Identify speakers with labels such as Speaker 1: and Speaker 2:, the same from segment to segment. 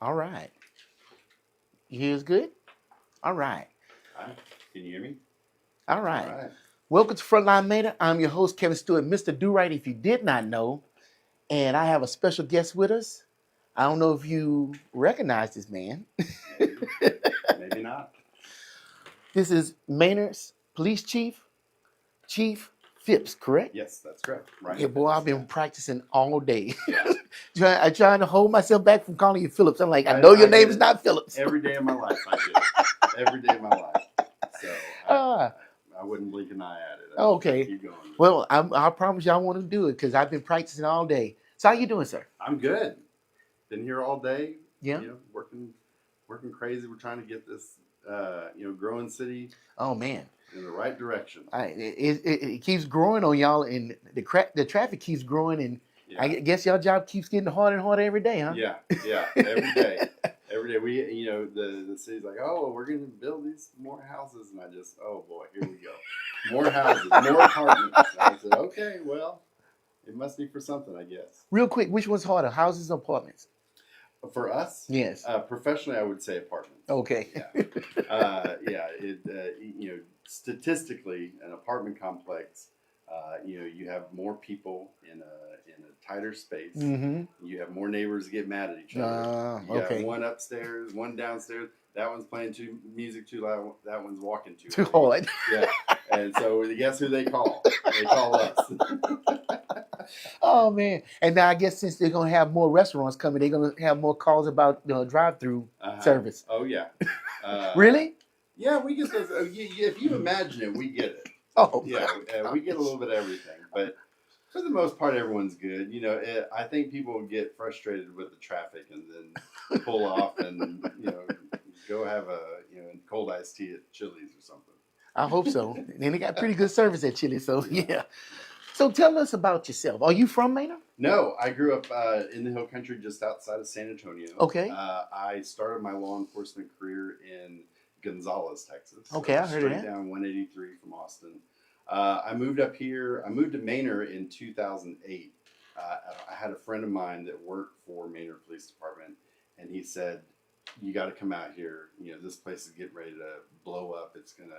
Speaker 1: All right. You hear us good? All right.
Speaker 2: Hi. Can you hear me?
Speaker 1: All
Speaker 2: All
Speaker 1: right.
Speaker 2: right.
Speaker 1: Welcome to Frontline Manor. I'm your host, Kevin Stewart, Mr. Durite, if you did not know. And I have a special guest with us. I don't know if you recognize this man.
Speaker 2: Maybe. Maybe not.
Speaker 1: This is Manor's police chief, Chief Phipps, correct?
Speaker 2: Yes, that's correct. Ryan
Speaker 1: Yeah, boy,
Speaker 2: Phipps,
Speaker 1: I've been
Speaker 2: yeah.
Speaker 1: practicing all day.
Speaker 2: Yeah.
Speaker 1: I'm trying to hold myself back from calling you Phillips. I'm like, I
Speaker 2: I-
Speaker 1: know your
Speaker 2: I
Speaker 1: name
Speaker 2: get
Speaker 1: is
Speaker 2: it.
Speaker 1: not Phillips.
Speaker 2: Every day of my life, I do. Every day of my life. So
Speaker 1: Ah,
Speaker 2: I wouldn't blink an eye at it.
Speaker 1: okay.
Speaker 2: Keep going.
Speaker 1: Well, I promise you I want to do it because I've been practicing all day. So how you doing, sir?
Speaker 2: I'm good. Been here all day.
Speaker 1: Yeah.
Speaker 2: Working crazy. We're trying to get this, growing city
Speaker 1: Oh man,
Speaker 2: in the right direction.
Speaker 1: it keeps growing on y'all, and the traffic keeps growing, and I
Speaker 2: Yeah.
Speaker 1: guess y'all job keeps getting harder and harder every day, huh?
Speaker 2: Yeah. Every day. Every day we, the city's like, oh, we're going to build these more houses. And I just, oh boy, here we go. More houses, more apartments. And I said, okay, well, it must be for something, I guess.
Speaker 1: Real quick, which one's harder, houses or apartments?
Speaker 2: For us,
Speaker 1: Yes.
Speaker 2: Professionally, I would say apartments.
Speaker 1: Okay.
Speaker 2: Statistically, an apartment complex, you have more people in a tighter space.
Speaker 1: Mm-hmm.
Speaker 2: You have more neighbors that get mad at each other. You
Speaker 1: Okay.
Speaker 2: have one upstairs, one downstairs. That one's playing music too loud. That one's walking
Speaker 1: Too hard.
Speaker 2: Yeah. And so guess who they call? They call us.
Speaker 1: Oh man! And now I guess since they're gonna have more restaurants coming, they're gonna have more calls about drive-through service.
Speaker 2: Oh yeah.
Speaker 1: Really?
Speaker 2: Yeah, we get those. If you imagine it, we get it.
Speaker 1: Oh
Speaker 2: yeah, we get a little bit of everything, but for the most part, everyone's good. I think people get frustrated with the traffic and then pull off and go have a cold iced tea at Chili's or something.
Speaker 1: I hope so. And they got pretty good service at Chile, so yeah. So tell us about yourself. Are you from Manor?
Speaker 2: No, I grew up in the hill country just outside of San Antonio.
Speaker 1: Okay.
Speaker 2: I started my law enforcement career in Gonzales, Texas.
Speaker 1: Okay, I heard of that.
Speaker 2: Straight down 183 from Austin. I moved up here. I moved to Manor in 2008. I had a friend of mine that worked for Manor Police Department, and he said, "You got to come out here. This place is getting ready to blow up. It's gonna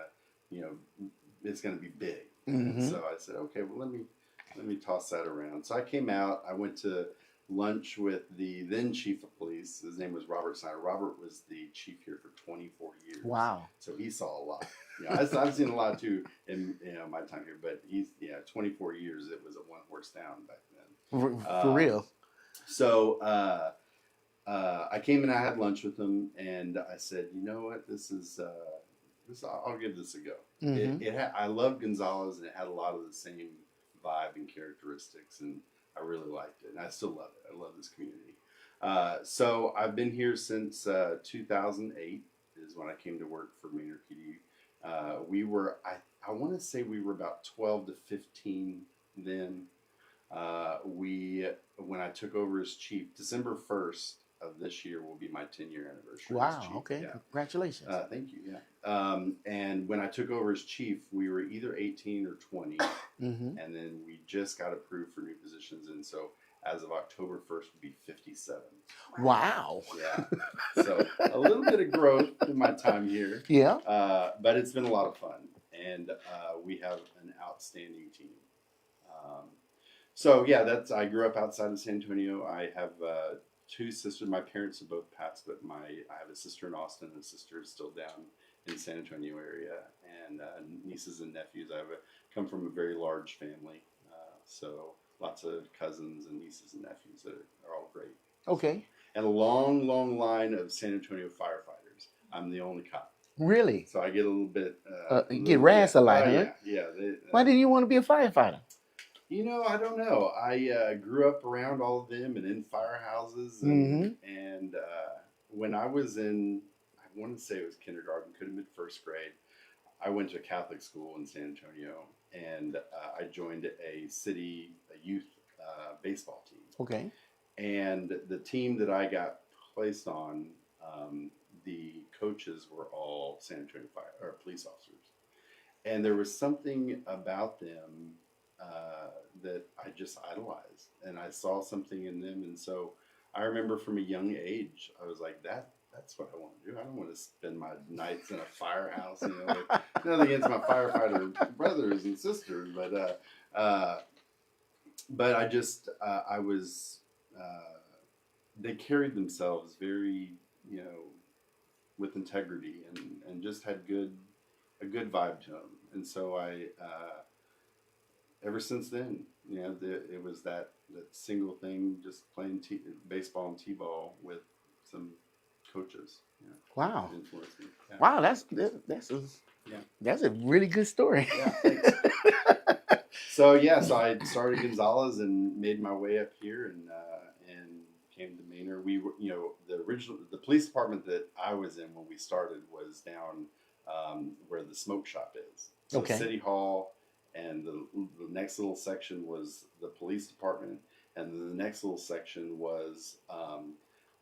Speaker 2: be big."
Speaker 1: Mm-hmm.
Speaker 2: So I said, "Okay, well let me toss that around." So I came out. I went to lunch with the then chief of police. His name was Robert Snyder. Robert was the chief here for 24 years.
Speaker 1: Wow.
Speaker 2: So he saw a lot. I've seen a lot too in my time here, but 24 years. It was a one horse town back then.
Speaker 1: For real.
Speaker 2: So I came and I had lunch with him, and I said, "You know what? This I'll give this a go."
Speaker 1: Mm-hmm.
Speaker 2: I love Gonzales, and it had a lot of the same vibe and characteristics, and I really liked it, and I still love it. I love this community. So I've been here since 2008 is when I came to work for Manor PD. We were, I want to say we were about 12 to 15 then. When I took over as chief, December 1st of this year will be my 10-year anniversary.
Speaker 1: Wow.
Speaker 2: As chief.
Speaker 1: Okay.
Speaker 2: Yeah.
Speaker 1: Congratulations.
Speaker 2: Thank you. Yeah. And when I took over as chief, we were either 18 or 20,
Speaker 1: Mm-hmm.
Speaker 2: and then we just got approved for new positions, and so as of October 1st, we'll be 57.
Speaker 1: Wow.
Speaker 2: Yeah. So a little bit of growth in my time here.
Speaker 1: Yeah.
Speaker 2: But it's been a lot of fun, and we have an outstanding team. I grew up outside of San Antonio. I have two sisters. My parents have both passed, but I have a sister in Austin, and a sister is still down in San Antonio area, and nieces and nephews. I come from a very large family, so lots of cousins and nieces and nephews that are all great.
Speaker 1: Okay.
Speaker 2: And a long, long line of San Antonio firefighters. I'm the only cop.
Speaker 1: Really?
Speaker 2: So I get a little bit...
Speaker 1: you get razzed a lot, huh?
Speaker 2: Yeah.
Speaker 1: Why didn't you want to be a firefighter?
Speaker 2: I don't know. I grew up around all of them and in firehouses. And when I was in, I want to say it was kindergarten, could have been first grade, I went to a Catholic school in San Antonio, and I joined a youth baseball team.
Speaker 1: Okay.
Speaker 2: And the team that I got placed on, the coaches were all San Antonio police officers. And there was something about them that I just idolized, and I saw something in them, and so I remember from a young age, I was like, that's what I want to do. I don't want to spend my nights in a firehouse, you know, with nothing against my firefighter brothers and sisters, but I just, I was, they carried themselves very, you know, with integrity and just had a good vibe to them. And so ever since then, you know, it was that single thing, just playing baseball and t-ball with some coaches. You know,
Speaker 1: Wow.
Speaker 2: influenced me. Yeah.
Speaker 1: Wow,
Speaker 2: Yeah.
Speaker 1: that's a really good story.
Speaker 2: Yeah. Thanks. So yeah, so I started Gonzalez and made my way up here and came to Manor. We were, you know, the police department that I was in when we started was down where the smoke shop is. So
Speaker 1: Okay.
Speaker 2: City Hall, and the next little section was the police department, and then the next little section was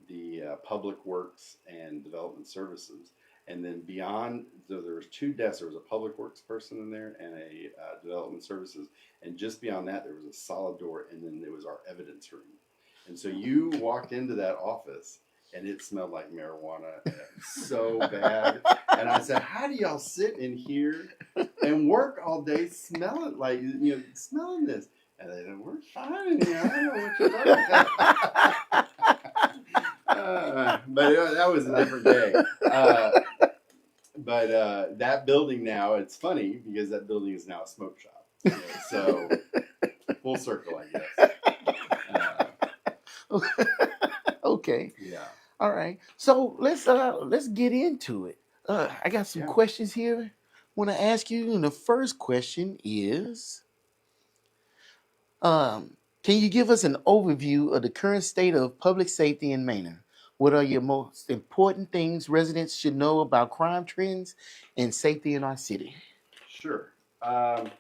Speaker 2: the public works and development services. And then beyond, so there was two desks. There was a public works person in there and a development services. And just beyond that, there was a solid door, and then there was our evidence room. And so you walked into that office, and it smelled like marijuana so bad. And I said, "How do y'all sit in here and work all day, smelling like, you know, smelling this?" And they said, "We're fine in here. I don't know what you're talking about." But that was a different day. But that building now, it's funny because that building is now a smoke shop. You know, so full circle, I guess.
Speaker 1: Okay.
Speaker 2: Yeah.
Speaker 1: All right. So let's get into it. I got some
Speaker 2: Yeah.
Speaker 1: questions here. Want to ask you. And the first question is, can you give us an overview of the current state of public safety in Manor? What are your most important things residents should know about crime trends and safety in our city?
Speaker 2: Sure. Um,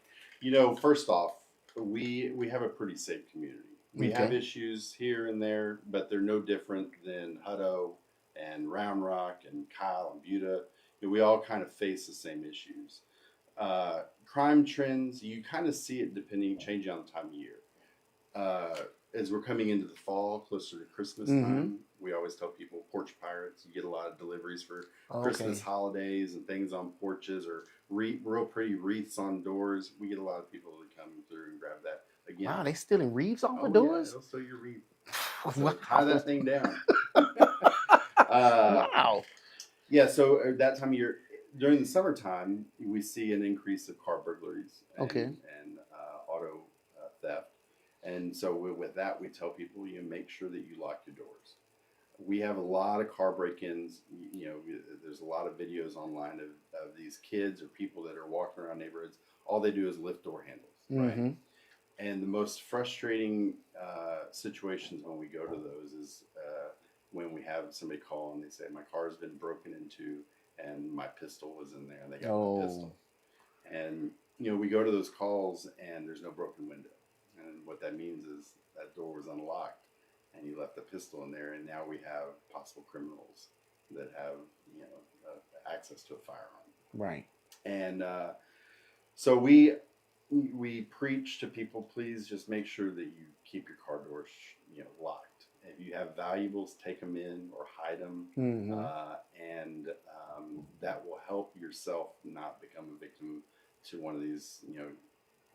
Speaker 2: you know, first off, we have a pretty safe community. We have
Speaker 1: Okay.
Speaker 2: issues here and there, but they're no different than Hutto and Round Rock and Kyle and Buda. You know, we all kind of face the same issues. Crime trends, you kind of see it changing on the time of year. uh, as we're coming into the fall, closer to Christmas
Speaker 1: Mm-hmm.
Speaker 2: time, we always tell people porch pirates. You get a lot of deliveries for
Speaker 1: Okay.
Speaker 2: Christmas holidays and things on porches or real pretty wreaths on doors. We get a lot of people that come through and grab that again.
Speaker 1: Wow, they stealing wreaths off
Speaker 2: Oh
Speaker 1: of
Speaker 2: yeah,
Speaker 1: doors?
Speaker 2: it'll sew your wreath. So
Speaker 1: Wow.
Speaker 2: tie that thing down.
Speaker 1: Wow.
Speaker 2: Yeah, so that time of year, during the summertime, we see an increase of car burglaries
Speaker 1: Okay.
Speaker 2: and auto theft. And so with that, we tell people, you know, make sure that you lock your doors. We have a lot of car break-ins. You know, there's a lot of videos online of these kids or people that are walking around neighborhoods. All they do is lift door handles, right?
Speaker 1: Mm-hmm.
Speaker 2: And the most frustrating situations when we go to those is when we have somebody call and they say, "My car has been broken into and my pistol was in there and they got my pistol." And, you know, we go to those calls and there's no broken window. And what that means is that door was unlocked and you left the pistol in there, and now we have possible criminals that have, you know, access to a firearm.
Speaker 1: Right.
Speaker 2: And so we preach to people, please just make sure that you keep your car doors, you know, locked. If you have valuables, take them in or hide them,
Speaker 1: Mm-hmm.
Speaker 2: and that will help yourself not become a victim to one of these, you know,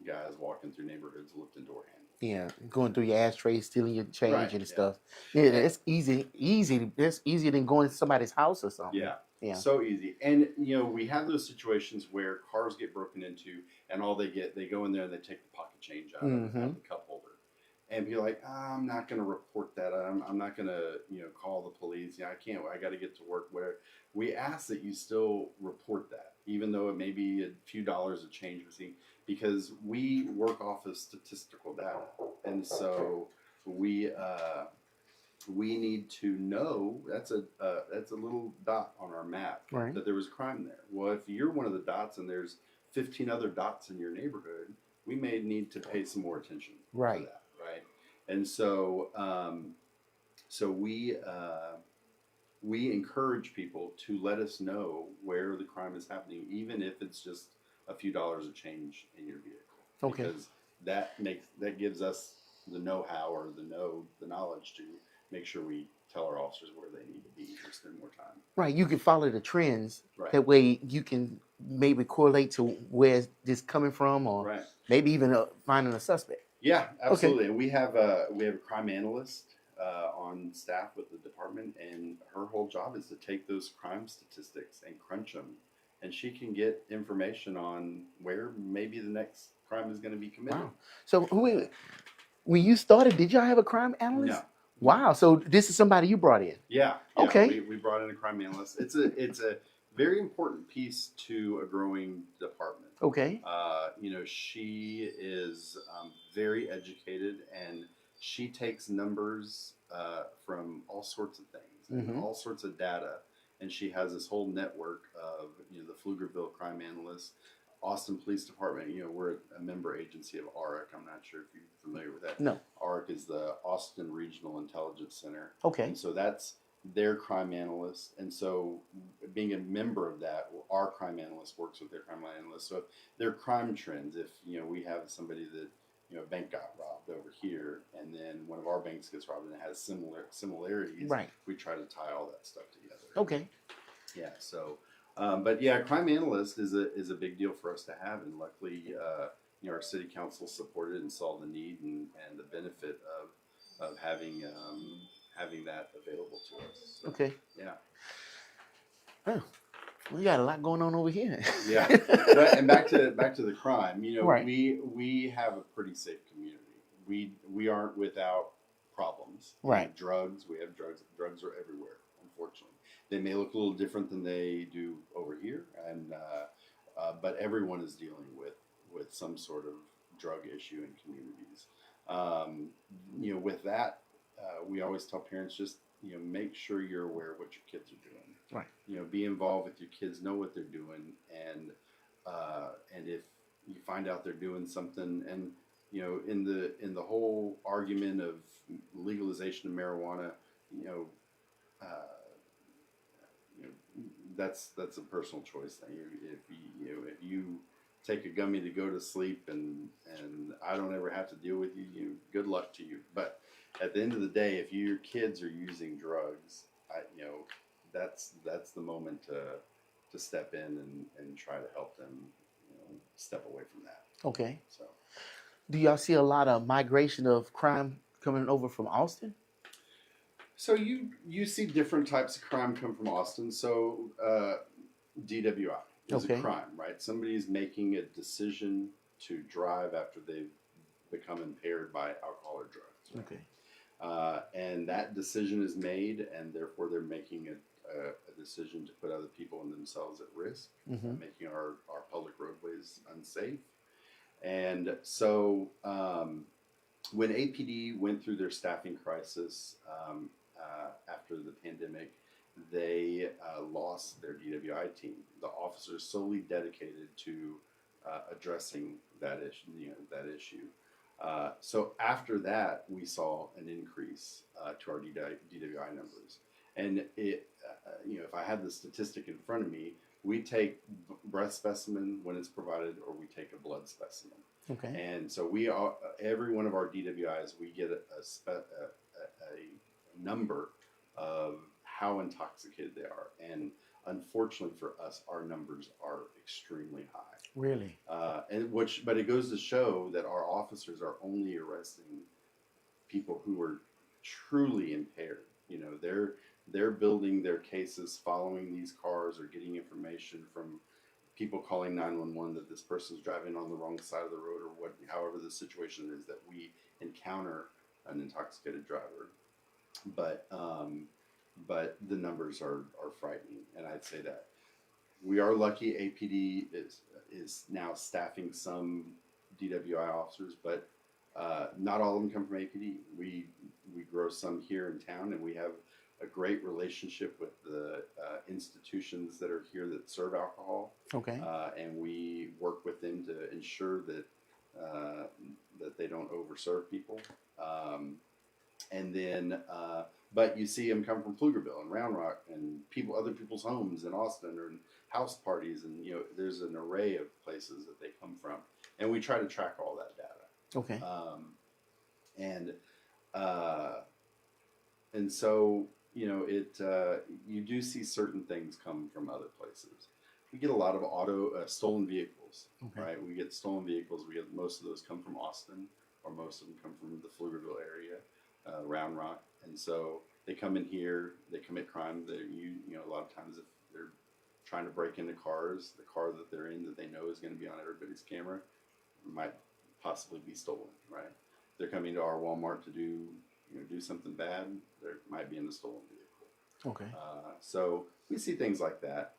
Speaker 2: guys walking through neighborhoods lifting door handles.
Speaker 1: Yeah, going through your ashtray, stealing your change
Speaker 2: Right,
Speaker 1: and
Speaker 2: yeah.
Speaker 1: stuff. Yeah, that's easy. That's easier than going to somebody's house or something.
Speaker 2: Yeah.
Speaker 1: Yeah.
Speaker 2: So easy. And, you know, we have those situations where cars get broken into and all they go in there and they take the pocket change out
Speaker 1: Mm-hmm.
Speaker 2: of the cup holder. And be like, I'm not going to report that. I'm not going to, you know, call the police. Yeah, I got to get to work. Where we ask that you still report that, even though it may be a few dollars of change missing, because we work off of statistical data. And so we need to know that's a little dot on our map,
Speaker 1: Right.
Speaker 2: that there was crime there. Well, if you're one of the dots and there's 15 other dots in your neighborhood, we may need to pay some more attention
Speaker 1: Right.
Speaker 2: to that, right? And so we encourage people to let us know where the crime is happening, even if it's just a few dollars of change in your vehicle.
Speaker 1: Okay.
Speaker 2: Because that gives us the know-how or the knowledge to make sure we tell our officers where they need to be or spend more time.
Speaker 1: Right. You can follow the trends.
Speaker 2: Right.
Speaker 1: That way you can maybe correlate to where this coming from, or
Speaker 2: Right.
Speaker 1: maybe even finding a suspect.
Speaker 2: Yeah, absolutely.
Speaker 1: Okay.
Speaker 2: And we have a crime analyst on staff with the department, and her whole job is to take those crime statistics and crunch them, and she can get information on where maybe the next crime is going to be committed.
Speaker 1: Wow. So when you started, did y'all have a crime analyst?
Speaker 2: No.
Speaker 1: Wow. So this is somebody you brought in.
Speaker 2: Yeah.
Speaker 1: Okay.
Speaker 2: We brought in a crime analyst. It's a very important piece to a growing department.
Speaker 1: Okay.
Speaker 2: She is very educated, and she takes numbers from all sorts of things and all sorts of data, and she has this whole network of the Pflugerville crime analysts, Austin Police Department. We're a member agency of ARC. I'm not sure if you're familiar with that.
Speaker 1: No.
Speaker 2: ARC is the Austin Regional Intelligence Center.
Speaker 1: Okay.
Speaker 2: And so that's their crime analyst, and so being a member of that, our crime analyst works with their crime analyst. So if their crime trends, if we have somebody that a bank got robbed over here, and then one of our banks gets robbed and it has similarities,
Speaker 1: right?
Speaker 2: We try to tie all that stuff together.
Speaker 1: Okay.
Speaker 2: Yeah. So, but yeah, crime analyst is a big deal for us to have, and luckily, our city council supported and saw the need and the benefit of having that available to us. So,
Speaker 1: okay.
Speaker 2: Yeah.
Speaker 1: Oh, we got a lot going on over here.
Speaker 2: Yeah. And back to the crime.
Speaker 1: Right.
Speaker 2: We have a pretty safe community. We aren't without problems.
Speaker 1: Right.
Speaker 2: Drugs. We have drugs. Drugs are everywhere. Unfortunately, they may look a little different than they do over here, and but everyone is dealing with some sort of drug issue in communities. With that. We always tell parents, just make sure you're aware of what your kids are doing.
Speaker 1: Right.
Speaker 2: Be involved with your kids, know what they're doing, and if you find out they're doing something, and in the whole argument of legalization of marijuana, that's a personal choice thing. If you take a gummy to go to sleep, and I don't ever have to deal with you, good luck to you. But at the end of the day, if your kids are using drugs, that's the moment to step in and try to help them, step away from that.
Speaker 1: Okay.
Speaker 2: So,
Speaker 1: do y'all see a lot of migration of crime coming over from Austin?
Speaker 2: So you see different types of crime come from Austin. So DWI is a crime, right? Somebody's making a decision to drive after they've become impaired by alcohol or drugs. Right?
Speaker 1: Okay.
Speaker 2: And that decision is made, and therefore they're making a decision to put other people and themselves at risk, making our public roadways unsafe. And so when APD went through their staffing crisis after the pandemic, they lost their DWI team. The officers solely dedicated to addressing that issue. So after that, we saw an increase to our DWI numbers. And if I had the statistic in front of me, we take breath specimen when it's provided, or we take a blood specimen.
Speaker 1: Okay.
Speaker 2: And so every one of our DWIs, we get a number of how intoxicated they are. And unfortunately for us, our numbers are extremely high.
Speaker 1: Really?
Speaker 2: But it goes to show that our officers are only arresting people who are truly impaired. They're building their cases following these cars, or getting information from people calling 911 that this person's driving on the wrong side of the road, or however the situation is that we encounter an intoxicated driver. But the numbers are frightening, and I'd say that we are lucky. APD is now staffing some DWI officers, but not all of them come from APD. We grow some here in town, and we have a great relationship with the institutions that are here that serve alcohol.
Speaker 1: Okay.
Speaker 2: And we work with them to ensure that they don't overserve people. And then, but you see them come from Pflugerville and Round Rock and other people's homes in Austin, or in house parties, and there's an array of places that they come from, and we try to track all that data.
Speaker 1: Okay.
Speaker 2: and so you do see certain things come from other places. We get a lot of stolen vehicles,
Speaker 1: Okay.
Speaker 2: right? We get stolen vehicles. We get most of those come from Austin, or most of them come from the Pflugerville area, Round Rock, and so they come in here. They commit crime. A lot of times if they're trying to break into cars, the car that they're in that they know is going to be on everybody's camera might possibly be stolen, right? They're coming to our Walmart to do something bad. There might be in a stolen vehicle.
Speaker 1: Okay.
Speaker 2: So we see things like that.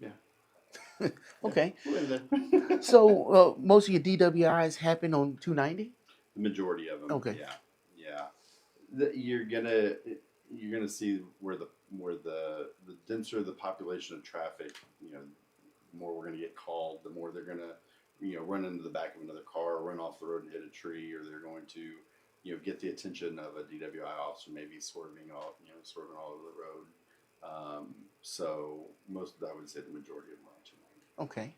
Speaker 2: Yeah.
Speaker 1: Okay.
Speaker 2: We're in there.
Speaker 1: So most of your DWIs happen on 290.
Speaker 2: The majority of them.
Speaker 1: Okay.
Speaker 2: Yeah. Yeah. You're gonna see where the denser the population of traffic, the more we're gonna get called, the more they're gonna run into the back of another car, run off the road and hit a tree, or they're going to get the attention of a DWI officer, maybe swerving all over the road. So I would say the majority of them are 290.
Speaker 1: Okay.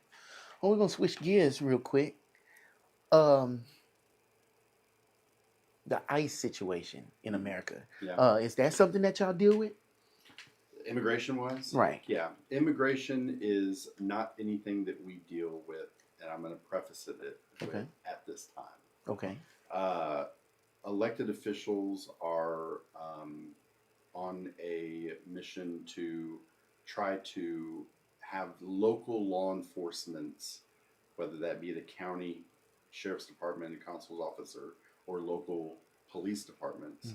Speaker 1: Well, we're gonna switch gears real quick. Um, the ICE situation in America.
Speaker 2: Yeah.
Speaker 1: Is that something that y'all deal with?
Speaker 2: Immigration wise?
Speaker 1: Right.
Speaker 2: Yeah. Immigration is not anything that we deal with, and I'm going to preface it with at this time.
Speaker 1: Okay.
Speaker 2: Elected officials are on a mission to try to have local law enforcement, whether that be the county sheriff's department and constable's officer or local police departments,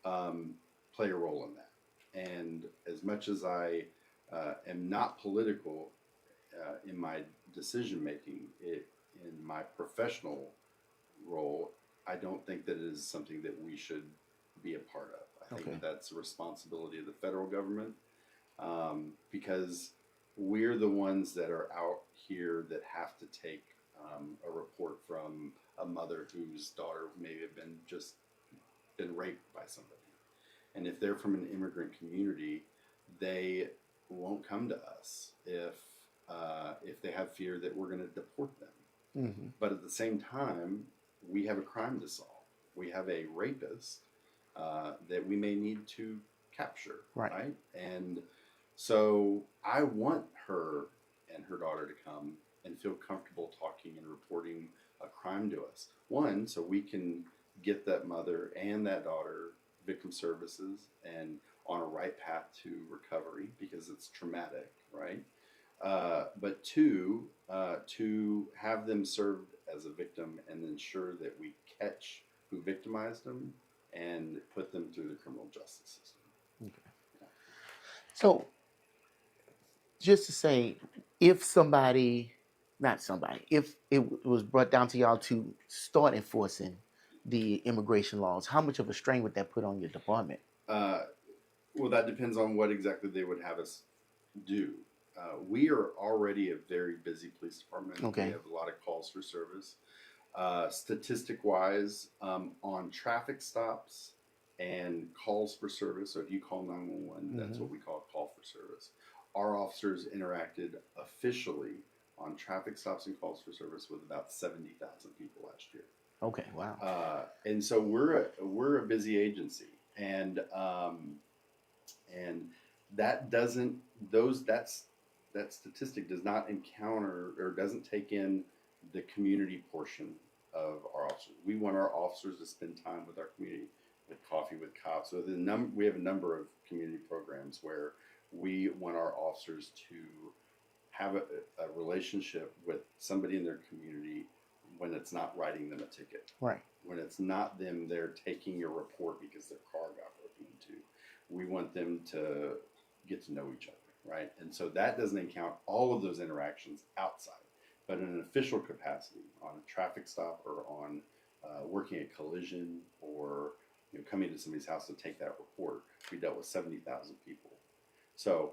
Speaker 2: play a role in that. And as much as I am not political in my decision making, in my professional role, I don't think that it is something that we should be a part of. I think that's a responsibility of the federal government, because we're the ones that are out here that have to take a report from a mother whose daughter may have been raped by somebody. And if they're from an immigrant community, they won't come to us if they have fear that we're going to deport them.
Speaker 1: Mm-hmm.
Speaker 2: But at the same time, we have a crime to solve. We have a rapist that we may need to capture, right? And so I want her and her daughter to come and feel comfortable talking and reporting a crime to us. One, so we can get that mother and that daughter victim services and on a right path to recovery, because it's traumatic, right? But two, to have them served as a victim and ensure that we catch who victimized them and put them through the criminal justice system.
Speaker 1: Okay. Yeah. So, just to say, if it was brought down to y'all to start enforcing the immigration laws, how much of a strain would that put on your department?
Speaker 2: Well, that depends on what exactly they would have us do. We are already a very busy police department.
Speaker 1: Okay.
Speaker 2: We have a lot of calls for service. Statistic-wise, on traffic stops and calls for service, so if you call 911, that's what we call a call for service. Our officers interacted officially on traffic stops and calls for service with about 70,000 people last year.
Speaker 1: Okay, wow.
Speaker 2: And so we're a busy agency, and that statistic does not encounter or doesn't take in the community portion of our officers. We want our officers to spend time with our community, with Coffee with Cops. So we have a number of community programs where we want our officers to have a relationship with somebody in their community when it's not writing them a ticket.
Speaker 1: Right.
Speaker 2: When it's not them there taking a report because their car got broken into. We want them to get to know each other, right? And so that doesn't account all of those interactions outside. But in an official capacity, on a traffic stop or on working a collision or coming to somebody's house to take that report, we dealt with 70,000 people. So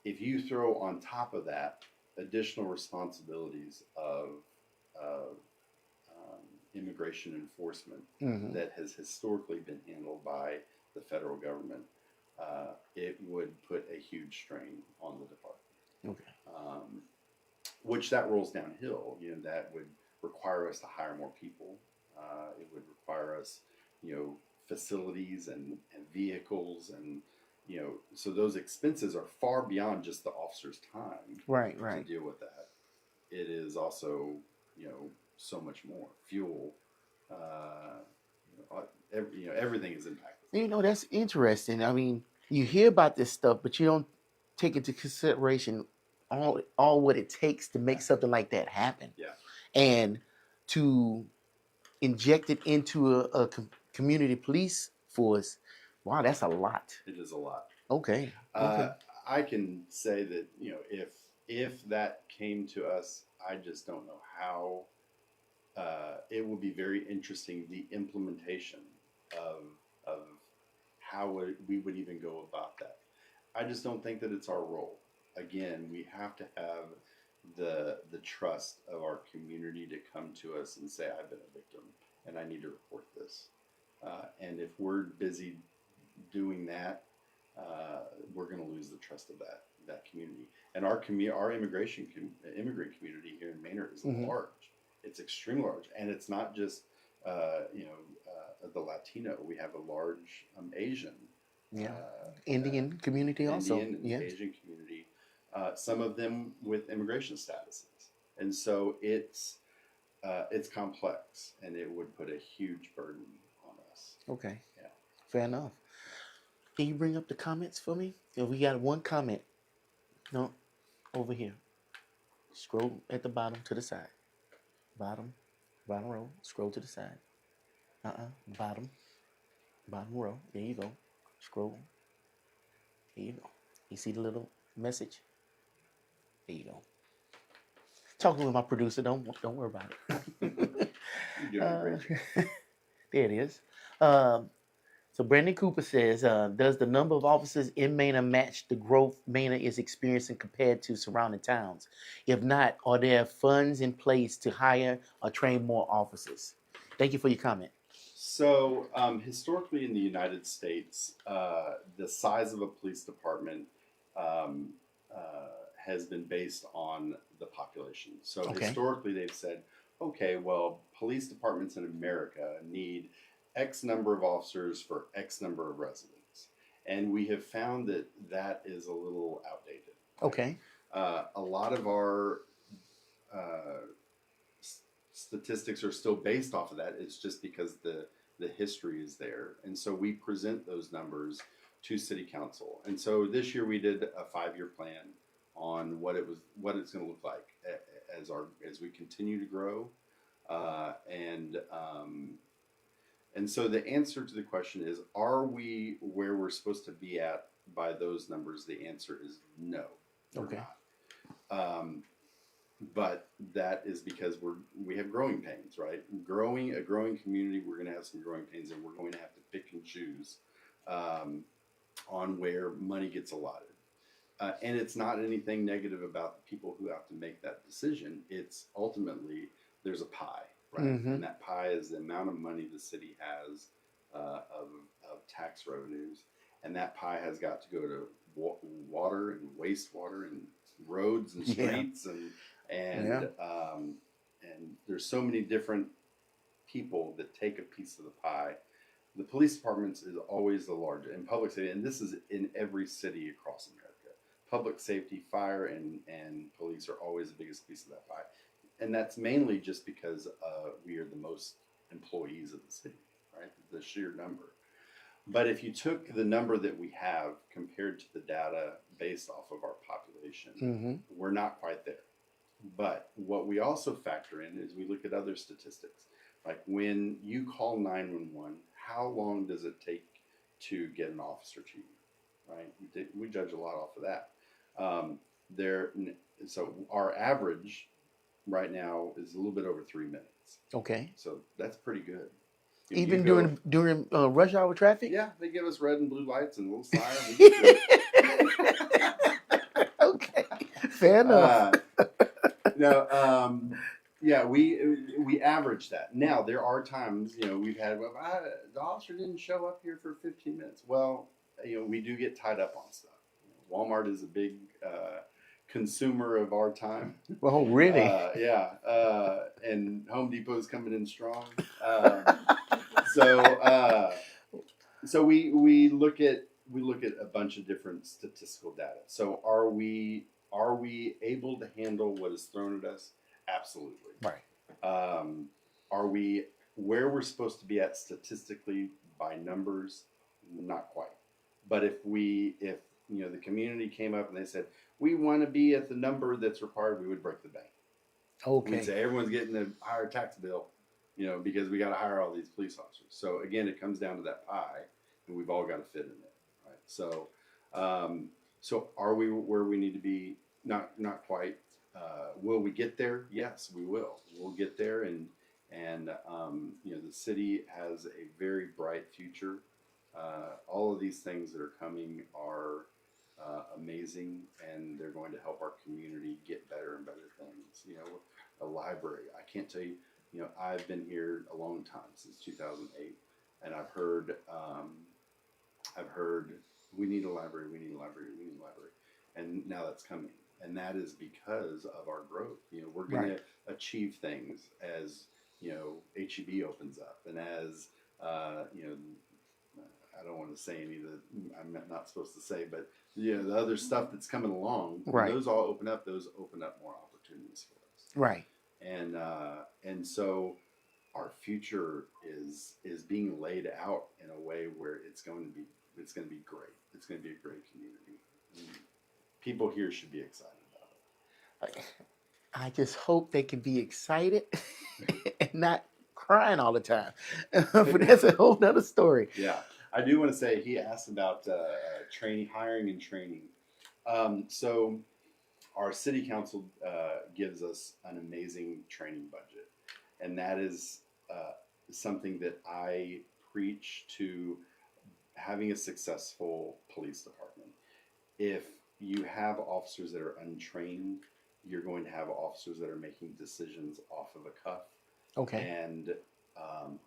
Speaker 2: if you throw on top of that additional responsibilities of immigration enforcement that has historically been handled by the federal government, it would put a huge strain on the department.
Speaker 1: Okay.
Speaker 2: Which that rolls downhill. That would require us to hire more people. It would require us, facilities and vehicles, and so those expenses are far beyond just the officer's time
Speaker 1: Right,
Speaker 2: to
Speaker 1: right.
Speaker 2: deal with that. It is also so much more fuel. Uh, everything is impacted.
Speaker 1: That's interesting. I mean, you hear about this stuff, but you don't take into consideration all what it takes to make something like that happen,
Speaker 2: Yeah,
Speaker 1: and to inject it into a community police force. Wow, that's a lot.
Speaker 2: it is a lot.
Speaker 1: Okay,
Speaker 2: Uh,
Speaker 1: okay.
Speaker 2: I can say that if that came to us, I just don't know how. It will be very interesting, the implementation of of how we would even go about that. I just don't think that it's our role. Again, we have to have the trust of our community to come to us and say, I've been a victim and I need to report this. And if we're busy doing that, we're going to lose the trust of that community. And our immigrant community here in Manor is
Speaker 1: Hmm.
Speaker 2: large. It's extremely large, and it's not just the Latino. We have a large Asian,
Speaker 1: Yeah,
Speaker 2: uh,
Speaker 1: Indian community also.
Speaker 2: Indian and
Speaker 1: Yeah.
Speaker 2: Asian community. Some of them with immigration statuses, and so it's complex, and it would put a huge burden on us.
Speaker 1: Okay.
Speaker 2: Yeah.
Speaker 1: Fair enough. Can you bring up the comments for me? Yeah, we got one comment. No, over here. Scroll at the bottom to the side. Bottom, bottom row. Scroll to the side. Bottom, bottom row. There you go. Scroll. There you go. You see the little message? There you go. Talking with my producer. Don't worry about it.
Speaker 2: You're doing a great job.
Speaker 1: There it is. Um, so Brandon Cooper says, does the number of officers in Manor match the growth Manor is experiencing compared to surrounding towns? If not, are there funds in place to hire or train more officers? Thank you for your comment.
Speaker 2: So, historically in the United States, the size of a police department um, has been based on the population. So,
Speaker 1: Okay.
Speaker 2: historically, they've said, okay, well, police departments in America need X number of officers for X number of residents. And we have found that that is a little outdated.
Speaker 1: Okay.
Speaker 2: A lot of our uh, statistics are still based off of that. It's just because the history is there, and so we present those numbers to City Council. And so this year we did a 5-year plan on what it's going to look like as we continue to grow, and so the answer to the question is: are we where we're supposed to be at by those numbers? The answer is no, we're
Speaker 1: Okay.
Speaker 2: not. But that is because we have growing pains, right? Growing a growing community, we're going to have some growing pains, and we're going to have to pick and choose um, on where money gets allotted. And it's not anything negative about the people who have to make that decision. It's ultimately there's a pie, right?
Speaker 1: Mm-hmm.
Speaker 2: And that pie is the amount of money the city has of tax revenues, and that pie has got to go to water and wastewater and roads and streets and there's so many different people that take a piece of the pie. The police departments is always the largest in public safety, and this is in every city across America. Public safety, fire, and police are always the biggest piece of that pie, and that's mainly just because we are the most employees of the city, right? The sheer number. But if you took the number that we have compared to the data based off of our population,
Speaker 1: Mm-hmm.
Speaker 2: we're not quite there. But what we also factor in is we look at other statistics. Like when you call 911, how long does it take to get an officer to you? Right? We judge a lot off of that. There, so our average right now is a little bit over 3 minutes.
Speaker 1: Okay.
Speaker 2: So that's pretty good.
Speaker 1: Even during rush hour traffic?
Speaker 2: Yeah, they give us red and blue lights and a little sign.
Speaker 1: Okay. Fair enough.
Speaker 2: No, yeah, we average that. Now there are times we've had the officer didn't show up here for 15 minutes. Well, we do get tied up on stuff. Walmart is a big consumer of our time.
Speaker 1: Oh, really?
Speaker 2: Yeah, and Home Depot is coming in strong. So So we look at a bunch of different statistical data. So are we able to handle what is thrown at us? Absolutely.
Speaker 1: Right.
Speaker 2: Are we where we're supposed to be at statistically by numbers? Not quite. But if the community came up and they said we want to be at the number that's required, we would break the bank.
Speaker 1: Okay.
Speaker 2: We'd say everyone's getting a higher tax bill, because we got to hire all these police officers. So again, it comes down to that pie, and we've all got to fit in it, right? So, so are we where we need to be? Not quite. Will we get there? Yes, we will. We'll get there, and the city has a very bright future. All of these things that are coming are amazing, and they're going to help our community get better and better things. A library. I can't tell you. I've been here a long time, since 2008, and I've heard we need a library, we need a library, we need a library, and now that's coming, and that is because of our growth. We're going to achieve things as HEB opens up, and as I don't want to say any of the I'm not supposed to say, but the other stuff that's coming along,
Speaker 1: Right.
Speaker 2: those all open up. Those open up more opportunities for us.
Speaker 1: Right.
Speaker 2: And so our future is being laid out in a way where it's going to be great. It's going to be a great community. And people here should be excited about it.
Speaker 1: I just hope they can be excited and not crying all the time. But that's a whole nother story.
Speaker 2: Yeah. I do want to say, he asked about hiring and training. So our city council gives us an amazing training budget, and that is something that I preach to having a successful police department. If you have officers that are untrained, you're going to have officers that are making decisions off of a cuff.
Speaker 1: Okay.
Speaker 2: And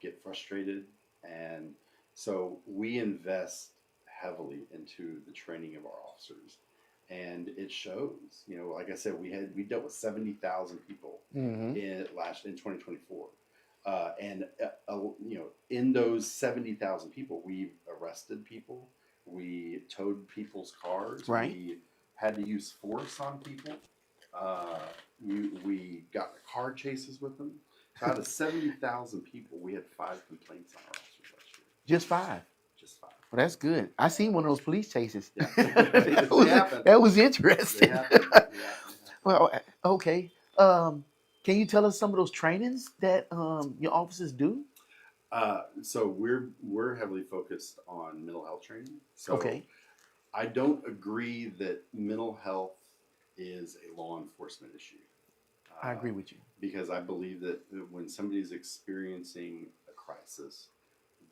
Speaker 2: get frustrated. And so we invest heavily into the training of our officers, and it shows. Like I said, we dealt with 70,000 people
Speaker 1: Mm-hmm.
Speaker 2: in 2024, and in those 70,000 people, we arrested people, we towed people's cars,
Speaker 1: Right.
Speaker 2: we had to use force on people, we got in car chases with them. So out of 70,000 people, we had 5 complaints on our officers last year.
Speaker 1: Just 5.
Speaker 2: Just 5.
Speaker 1: Well, that's good. I seen one of those police chases.
Speaker 2: Yeah.
Speaker 1: that was interesting.
Speaker 2: They happen. Yeah.
Speaker 1: Well, okay. Can you tell us some of those trainings that your officers do?
Speaker 2: So we're heavily focused on mental health training. So
Speaker 1: Okay.
Speaker 2: I don't agree that mental health is a law enforcement issue.
Speaker 1: I agree with you.
Speaker 2: Because I believe that when somebody's experiencing a crisis,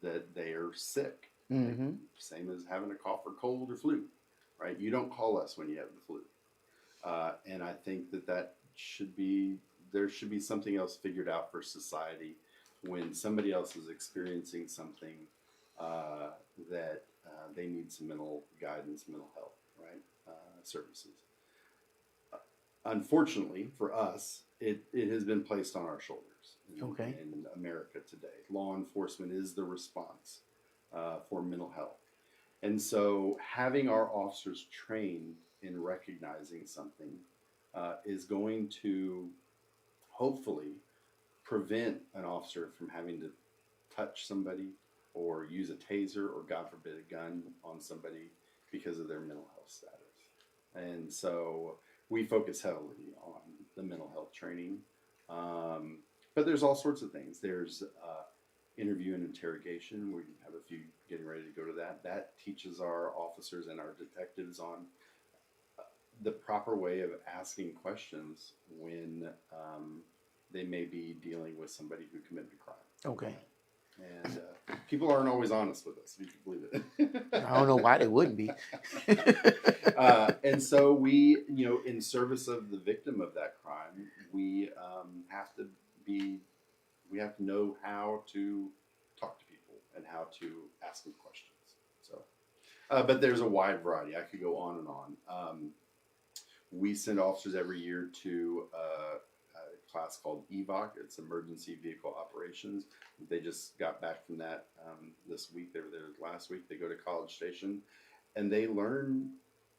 Speaker 2: that they are sick.
Speaker 1: Mm-hmm.
Speaker 2: Same as having a cough or cold or flu, right? You don't call us when you have the flu. And I think that there should be something else figured out for society when somebody else is experiencing something that they need some mental guidance, mental health, right? Services. Unfortunately for us, it has been placed on our shoulders in America today. Law enforcement is the response for mental health. And so having our officers trained in recognizing something is going to hopefully prevent an officer from having to touch somebody or use a taser or, God forbid, a gun on somebody because of their mental health status. And so we focus heavily on the mental health training. But there's all sorts of things. There's interview and interrogation. We have a few getting ready to go to that. That teaches our officers and our detectives on the proper way of asking questions when they may be dealing with somebody who committed a crime.
Speaker 1: Okay.
Speaker 2: And people aren't always honest with us, if you can believe it.
Speaker 1: I don't know why they wouldn't be.
Speaker 2: And so we, in service of the victim of that crime, we have to know how to talk to people and how to ask them questions. So, but there's a wide variety. I could go on and on. We send officers every year to class called EVOC. It's Emergency Vehicle Operations. They just got back from that this week. They were there last week. They go to College Station, and they learn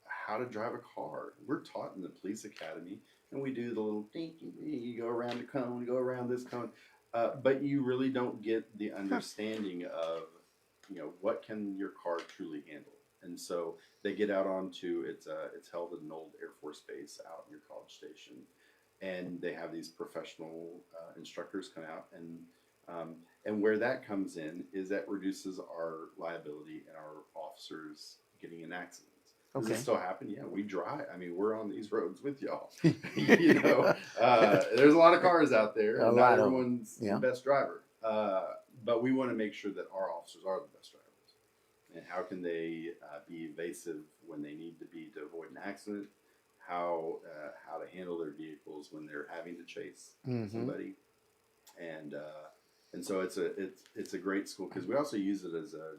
Speaker 2: how to drive a car. We're taught in the police academy, and we do the little you go around the cone, go around this cone, but you really don't get the understanding of what can your car truly handle. And so they get out onto it's held at an old Air Force base out near College Station, and they have these professional instructors come out, and where that comes in is that reduces our liability and our officers getting in accidents. Does
Speaker 1: Okay.
Speaker 2: this still happen? Yeah, we drive. I mean, we're on these roads with y'all. There's a lot of cars out there. And not everyone's the best driver. But we want to make sure that our officers are the best drivers. And how can they be evasive when they need to be to avoid an accident? How to handle their vehicles when they're having to chase somebody, and so it's a great school because we also use it as a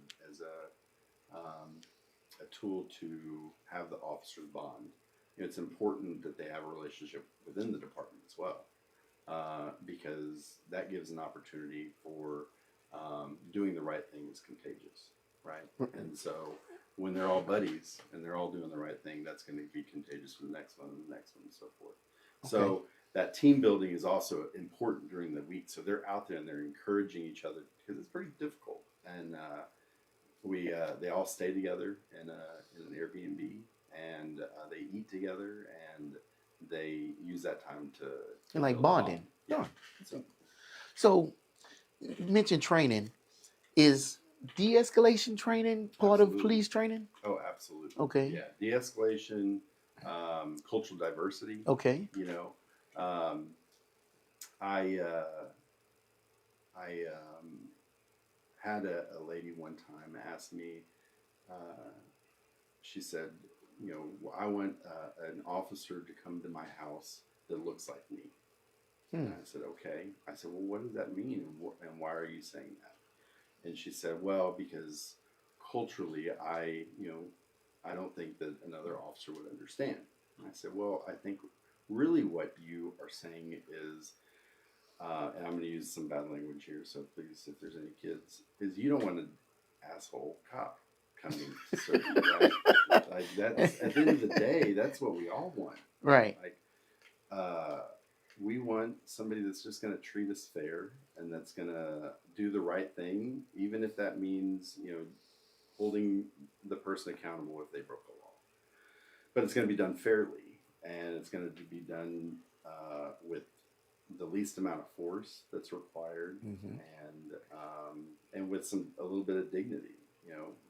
Speaker 2: tool to have the officers bond. It's important that they have a relationship within the department as well, because that gives an opportunity for doing the right thing is contagious, right? And so when they're all buddies and they're all doing the right thing, that's going to be contagious for the next one and the next one and so forth. Okay. So that team building is also important during the week. So they're out there and they're encouraging each other because it's pretty difficult. And they all stay together in an Airbnb, and they eat together, and they use that time to
Speaker 1: and like bonding.
Speaker 2: Yeah.
Speaker 1: So you mentioned training. Is de-escalation training part of police training?
Speaker 2: Oh, absolutely.
Speaker 1: Okay.
Speaker 2: Yeah, de-escalation, cultural diversity.
Speaker 1: Okay.
Speaker 2: I had a lady one time ask me. She said, I want an officer to come to my house that looks like me. And I said, okay. I said, well, what does that mean, and why are you saying that? And she said, well, because culturally, I don't think that another officer would understand. And I said, well, I think really what you are saying is, and I'm going to use some bad language here, so please, if there's any kids, is you don't want an asshole cop coming to serve you, right? Like that's at the end of the day, that's what we all want,
Speaker 1: right?
Speaker 2: Like, we want somebody that's just going to treat us fair and that's going to do the right thing, even if that means, holding the person accountable if they broke the law. But it's going to be done fairly, and it's going to be done with the least amount of force that's required, and with a little bit of dignity.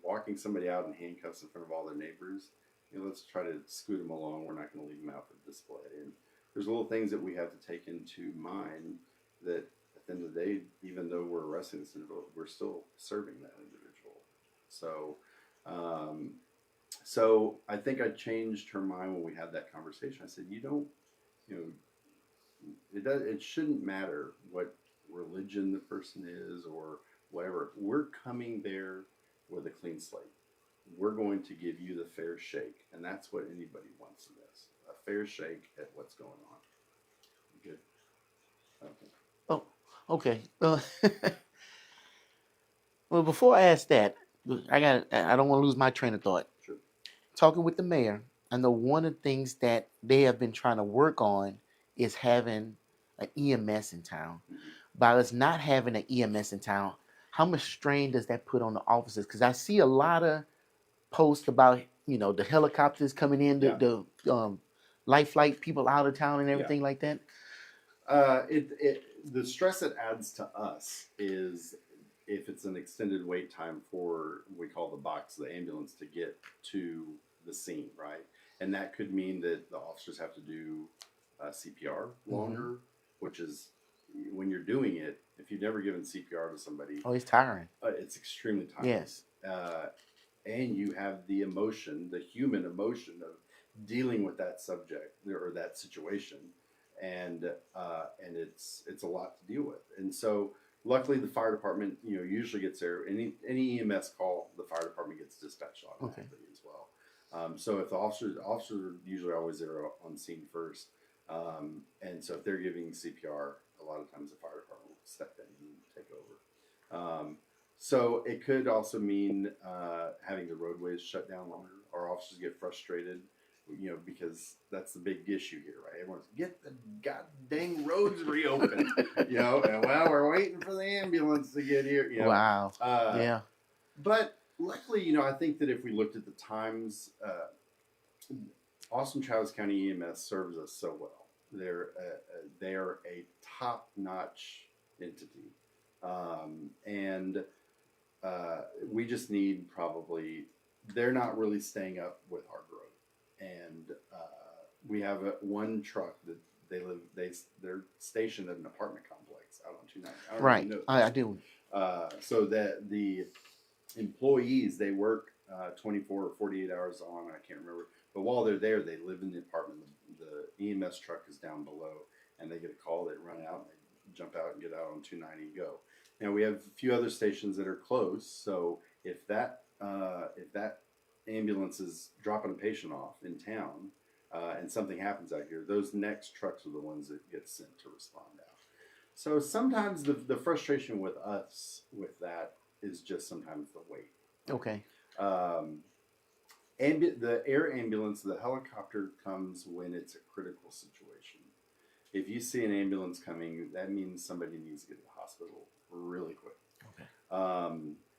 Speaker 2: Walking somebody out in handcuffs in front of all their neighbors, let's try to scoot them along. We're not going to leave them out for display. And there's little things that we have to take into mind that at the end of the day, even though we're arresting this individual, we're still serving that individual. So I think I changed her mind when we had that conversation. I said, it shouldn't matter what religion the person is or whatever. We're coming there with a clean slate. We're going to give you the fair shake, and that's what anybody wants in this. A fair shake at what's going on. Good. Okay.
Speaker 1: Oh, okay. Well, before I ask that, I don't want to lose my train of thought.
Speaker 2: Sure.
Speaker 1: Talking with the mayor, I know one of the things that they have been trying to work on is having an EMS in town. By us not having an EMS in town, how much strain does that put on the officers? Because I see a lot of posts about the helicopters coming in, the life flight people out of town and everything like that.
Speaker 2: The stress it adds to us is if it's an extended wait time for what we call the ambulance to get to the scene, right? And that could mean that the officers have to do CPR longer, which is when you're doing it. If you've never given CPR to somebody,
Speaker 1: it's tiring.
Speaker 2: It's extremely tiring.
Speaker 1: Yes.
Speaker 2: And you have the human emotion of dealing with that subject or that situation, and it's a lot to deal with. And so, luckily, the fire department usually gets there. Any EMS call, the fire department gets dispatched automatically as well. So if the officers are usually always there on scene first. And so if they're giving CPR, a lot of times the fire department will step in and take over. So it could also mean having the roadways shut down longer. Our officers get frustrated, because that's the big issue here, right? Everyone's get the god dang roads reopened, and well, we're waiting for the ambulance to get here,
Speaker 1: Wow. Yeah.
Speaker 2: But luckily, I think that if we looked at the times, Austin Travis County EMS serves us so well. They're a top-notch entity, and we just need they're not really staying up with our growth, and we have one truck that they're stationed at an apartment complex out on 290. I don't
Speaker 1: Right.
Speaker 2: really know
Speaker 1: I do.
Speaker 2: so that the employees, they work 24 or 48 hours on, I can't remember, but while they're there, they live in the apartment. The EMS truck is down below, and they get a call, they run out, and they jump out and get out on 290 and go. Now we have a few other stations that are close, so if that ambulance is dropping a patient off in town, and something happens out here, those next trucks are the ones that get sent to respond out. So sometimes the frustration with us with that is just sometimes the wait.
Speaker 1: Okay.
Speaker 2: The air ambulance, the helicopter comes when it's a critical situation. If you see an ambulance coming, that means somebody needs to get to the hospital really quick.
Speaker 1: Okay.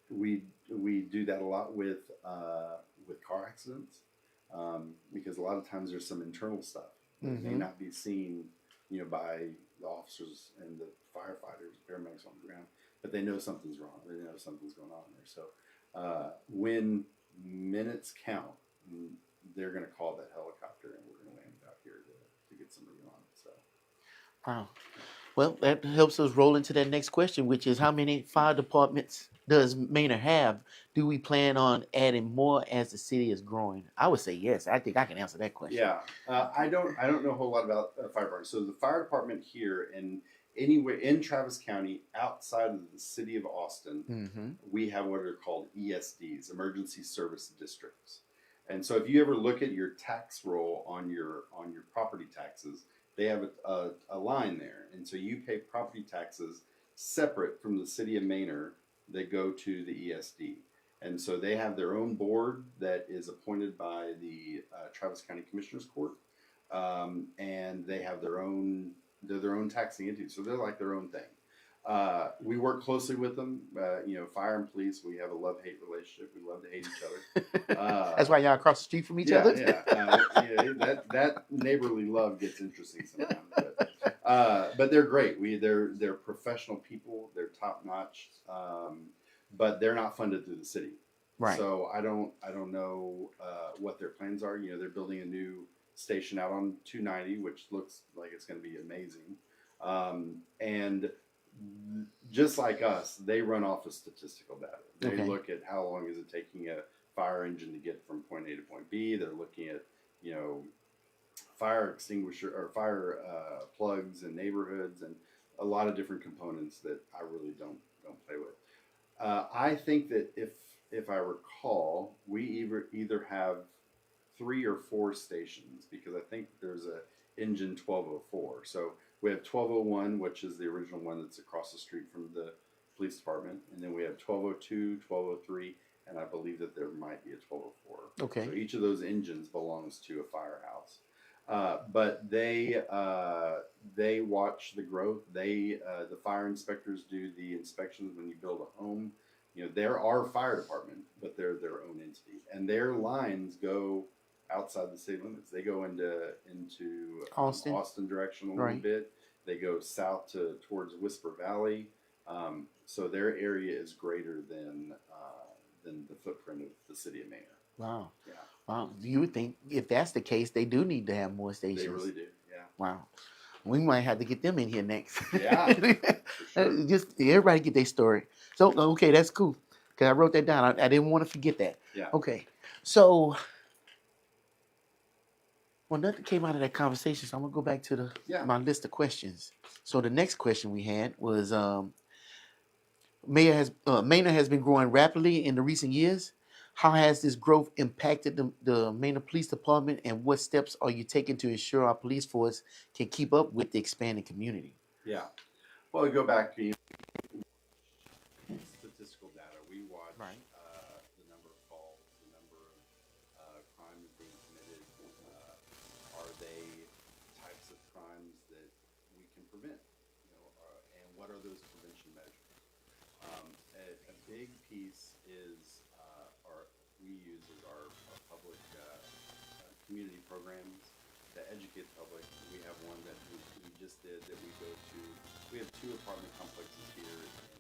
Speaker 2: We do that a lot with car accidents, because a lot of times there's some internal stuff that may not be seen, by the officers and the firefighters, paramedics on the ground, but they know something's wrong. They know something's going on there. So when minutes count, they're going to call that helicopter, and we're going to land it out here to get somebody on it. So,
Speaker 1: wow. Well, that helps us roll into that next question, which is how many fire departments does Manor have? Do we plan on adding more as the city is growing? I would say yes. I think I can answer that question.
Speaker 2: Yeah, I don't know a whole lot about fire department. So the fire department here anywhere in Travis County, outside of the city of Austin, we have what are called ESDs, Emergency Service Districts. And so if you ever look at your tax roll on your property taxes, they have a line there, and so you pay property taxes separate from the city of Manor that go to the ESD. And so they have their own board that is appointed by the Travis County Commissioners Court, and they have their own taxing entity, so they're like their own thing. We work closely with them. Fire and police, we have a love-hate relationship. We love to hate each other.
Speaker 1: That's why y'all across the street from each other?
Speaker 2: That neighborly love gets interesting sometimes. But they're great. They're professional people. They're top-notch. But they're not funded through the city.
Speaker 1: Right.
Speaker 2: So I don't know what their plans are. They're building a new station out on 290, which looks like it's going to be amazing. And just like us, they run off of statistical data. They look at how long is it taking a fire engine to get from point A to point B. They're looking at, fire extinguisher or fire plugs in neighborhoods, and a lot of different components that I really don't play with. I think that if I recall, we either have 3 or 4 stations, because I think there's a engine 1204. So we have 1201, which is the original one that's across the street from the police department, and then we have 1202, 1203, and I believe that there might be a 1204.
Speaker 1: Okay.
Speaker 2: So each of those engines belongs to a firehouse. But they watch the growth. The fire inspectors do the inspections when you build a home. They're our fire department, but they're their own entity, and their lines go outside the city limits. They go into Austin direction a little bit. They go south towards Whisper Valley. So their area is greater than the footprint of the city of Manor.
Speaker 1: Wow.
Speaker 2: Yeah.
Speaker 1: Wow. You would think if that's the case, they do need to have more stations.
Speaker 2: They really do. Yeah.
Speaker 1: Wow. We might have to get them in here next.
Speaker 2: Yeah. Sure.
Speaker 1: Just everybody get their story. So okay, that's cool. Cause I wrote that down. I didn't want to forget that.
Speaker 2: Yeah.
Speaker 1: Okay. So nothing came out of that conversation. So I'm gonna go back to my list of questions. So the next question we had was Manor has been growing rapidly in the recent years. How has this growth impacted the Manor Police Department, and what steps are you taking to ensure our police force can keep up with the expanding community?
Speaker 2: Yeah. Well, we go back to statistical data. We watch
Speaker 1: Right.
Speaker 2: the number of calls, the number of crimes being committed. Are they types of crimes that we can prevent? And what are those prevention measures? A big piece is our we use is our public community programs to educate the public. We have one that we just did that we go to. We have 2 apartment complexes here in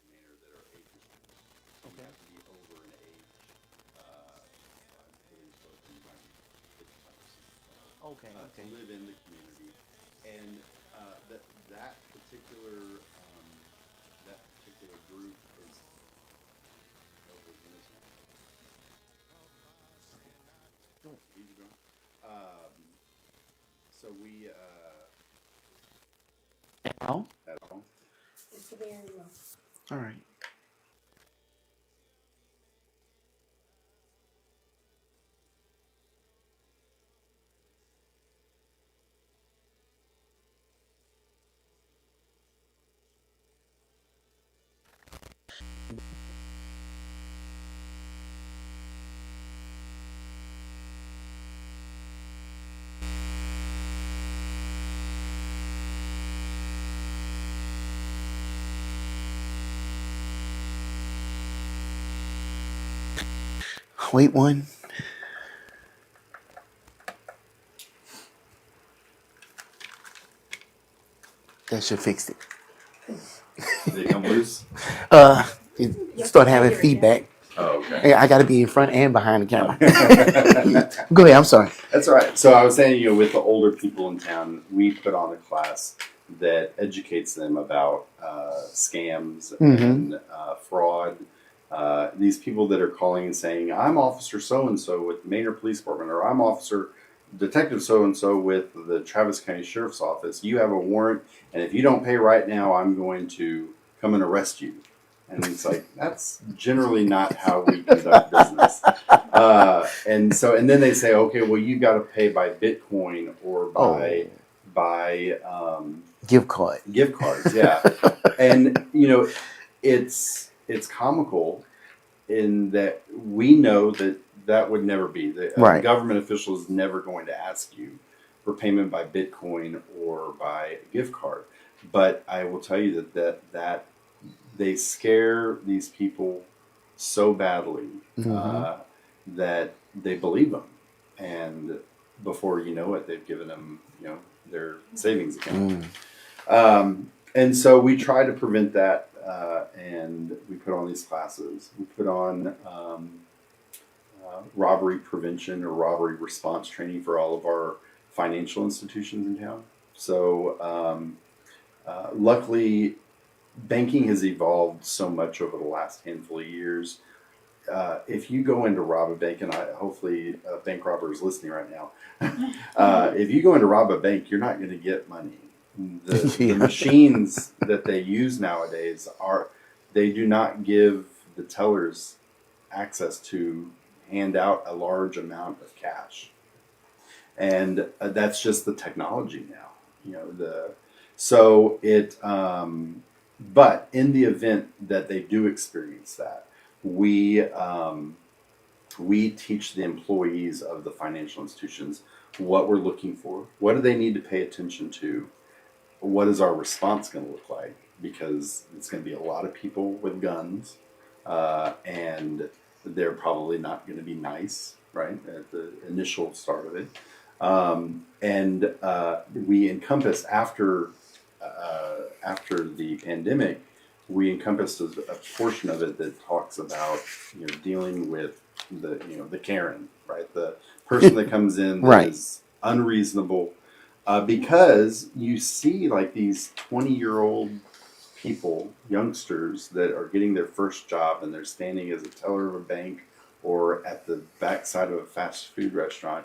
Speaker 2: Manor that are age restricted. So you have to be over an age, I believe, both in my 55 to live in the community. And that particular group is over in this one. Easy going. So we
Speaker 1: Oh,
Speaker 2: at all.
Speaker 3: It's very low.
Speaker 1: all right. Wait one. That should fix it.
Speaker 2: They come loose.
Speaker 1: It start having feedback.
Speaker 2: Oh, okay.
Speaker 1: Yeah, I got to be in front and behind the camera. Go ahead. I'm sorry.
Speaker 2: That's all right. So I was saying, with the older people in town, we put on a class that educates them about scams and fraud. These people that are calling and saying, "I'm Officer so and so with the Manor Police Department," or "I'm Officer Detective so and so with the Travis County Sheriff's Office. You have a warrant, and if you don't pay right now, I'm going to come and arrest you." And it's like, that's generally not how we conduct business. And then they say, okay, well, you got to pay by Bitcoin or by
Speaker 1: Gift card.
Speaker 2: gift cards. Yeah. And, it's comical in that we know that would never be. The government official is never going to ask you for payment by Bitcoin or by gift card. But I will tell you that they scare these people so badly that they believe them, and before you know it, they've given them their savings account. And so we try to prevent that, and we put on these classes. We put on robbery prevention or robbery response training for all of our financial institutions in town. So luckily, banking has evolved so much over the last handful of years. If you go in to rob a bank, and hopefully a bank robber is listening right now, if you go in to rob a bank, you're not going to get money. The machines that they use nowadays they do not give the tellers access to hand out a large amount of cash, and that's just the technology now. But in the event that they do experience that, we teach the employees of the financial institutions what we're looking for. What do they need to pay attention to? What is our response going to look like? Because it's going to be a lot of people with guns, and they're probably not going to be nice, right, at the initial start of it. And we encompass after the pandemic, we encompassed a portion of it that talks about dealing with the Karen, right, the person that comes in that is unreasonable, because you see like these 20-year-old people, youngsters that are getting their first job, and they're standing as a teller of a bank or at the backside of a fast food restaurant,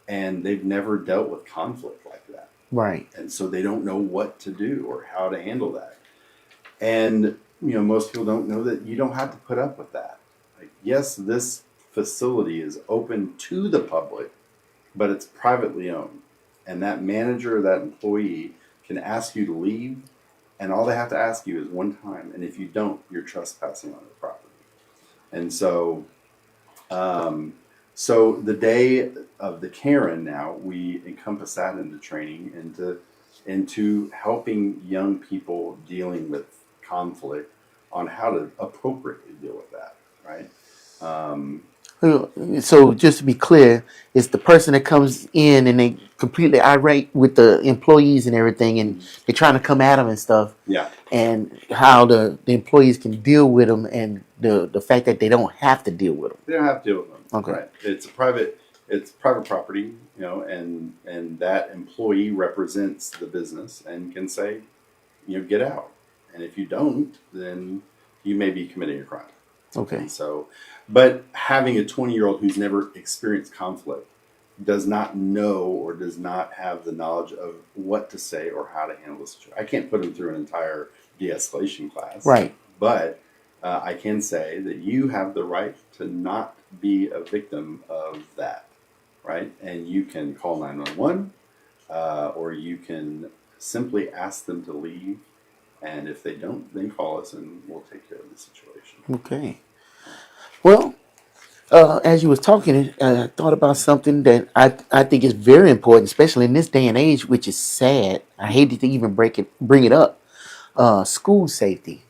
Speaker 2: and they've never dealt with conflict like that.
Speaker 1: Right.
Speaker 2: And so they don't know what to do or how to handle that. And, most people don't know that you don't have to put up with that. Like, yes, this facility is open to the public, but it's privately owned. And that manager or that employee can ask you to leave, and all they have to ask you is one time. And if you don't, you're trespassing on the property. And so, so the day of the Karen now, we encompass that into training, into helping young people dealing with conflict on how to appropriately deal with that, right?
Speaker 1: So just to be clear, it's the person that comes in and they completely irate with the employees and everything, and they're trying to come at them and stuff.
Speaker 2: Yeah.
Speaker 1: And how the employees can deal with them, and the fact that they don't have to deal with them.
Speaker 2: They don't have to deal with them.
Speaker 1: Okay.
Speaker 2: Right. It's private property, and that employee represents the business and can say, get out. And if you don't, then you may be committing a crime.
Speaker 1: Okay.
Speaker 2: And so, but having a 20-year-old who's never experienced conflict does not know or does not have the knowledge of what to say or how to handle the situation. I can't put them through an entire de-escalation class.
Speaker 1: Right.
Speaker 2: But I can say that you have the right to not be a victim of that, right? And you can call 911, or you can simply ask them to leave. And if they don't, then call us and we'll take care of the situation.
Speaker 1: Okay. Well, as you was talking, I thought about something that I think is very important, especially in this day and age, which is sad. I hate to even bring it up. School safety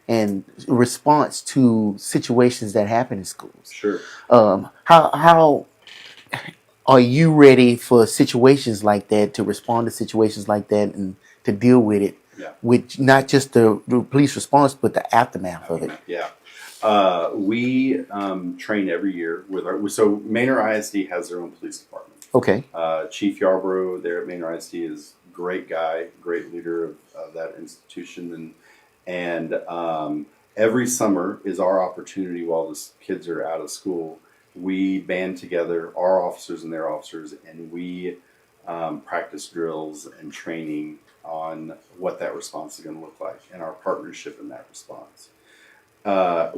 Speaker 1: and response to situations that happen in schools.
Speaker 2: Sure.
Speaker 1: How are you ready for situations like that, to respond to situations like that and to deal with it?
Speaker 2: Yeah.
Speaker 1: With not just the police response, but the aftermath of it.
Speaker 2: Yeah. We train every year with so Manor ISD has their own police department.
Speaker 1: Okay.
Speaker 2: Chief Yarborough there at Manor ISD is a great guy, great leader of that institution, and every summer is our opportunity while the kids are out of school. We band together, our officers and their officers, and we practice drills and training on what that response is going to look like and our partnership in that response. A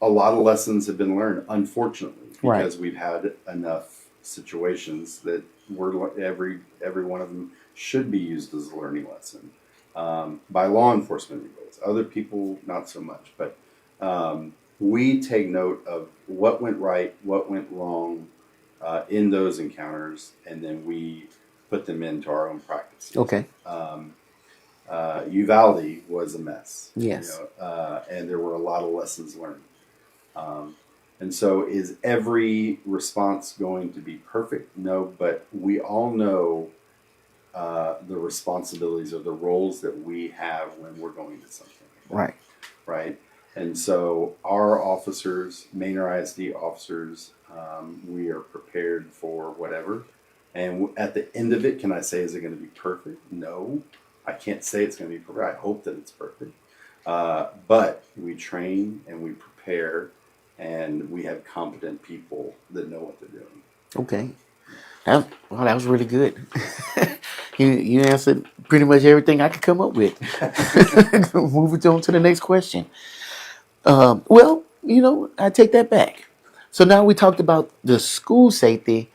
Speaker 2: lot of lessons have been learned, unfortunately, because we've had enough situations that every one of them should be used as a learning lesson by law enforcement anyways. Other people, not so much. But we take note of what went right, what went wrong in those encounters, and then we put them into our own practices.
Speaker 1: Okay.
Speaker 2: Uvalde was a mess.
Speaker 1: Yes.
Speaker 2: And there were a lot of lessons learned. And so is every response going to be perfect? No, but we all know the responsibilities or the roles that we have when we're going to something.
Speaker 1: Right.
Speaker 2: Right. And so our officers, Manor ISD officers, we are prepared for whatever. And at the end of it, can I say, is it going to be perfect? No. I can't say it's going to be perfect. I hope that it's perfect. But we train and we prepare, and we have competent people that know what they're doing.
Speaker 1: Okay. That was really good. You answered pretty much everything I could come up with. Moving on to the next question. Well, I take that back. So now we talked about the school safety,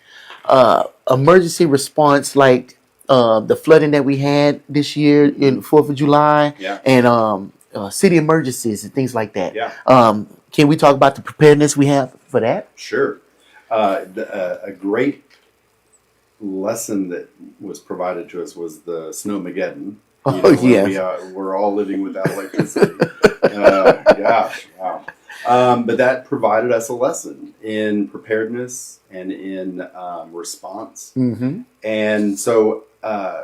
Speaker 1: emergency response, like the flooding that we had this year in 4th of July, and city emergencies and things like that.
Speaker 2: Yeah.
Speaker 1: Can we talk about the preparedness we have for that?
Speaker 2: Sure. A great lesson that was provided to us was the Snowmageddon. We're all living without electricity. Gosh, wow. But that provided us a lesson in preparedness and in response.
Speaker 1: Mm-hmm.
Speaker 2: And so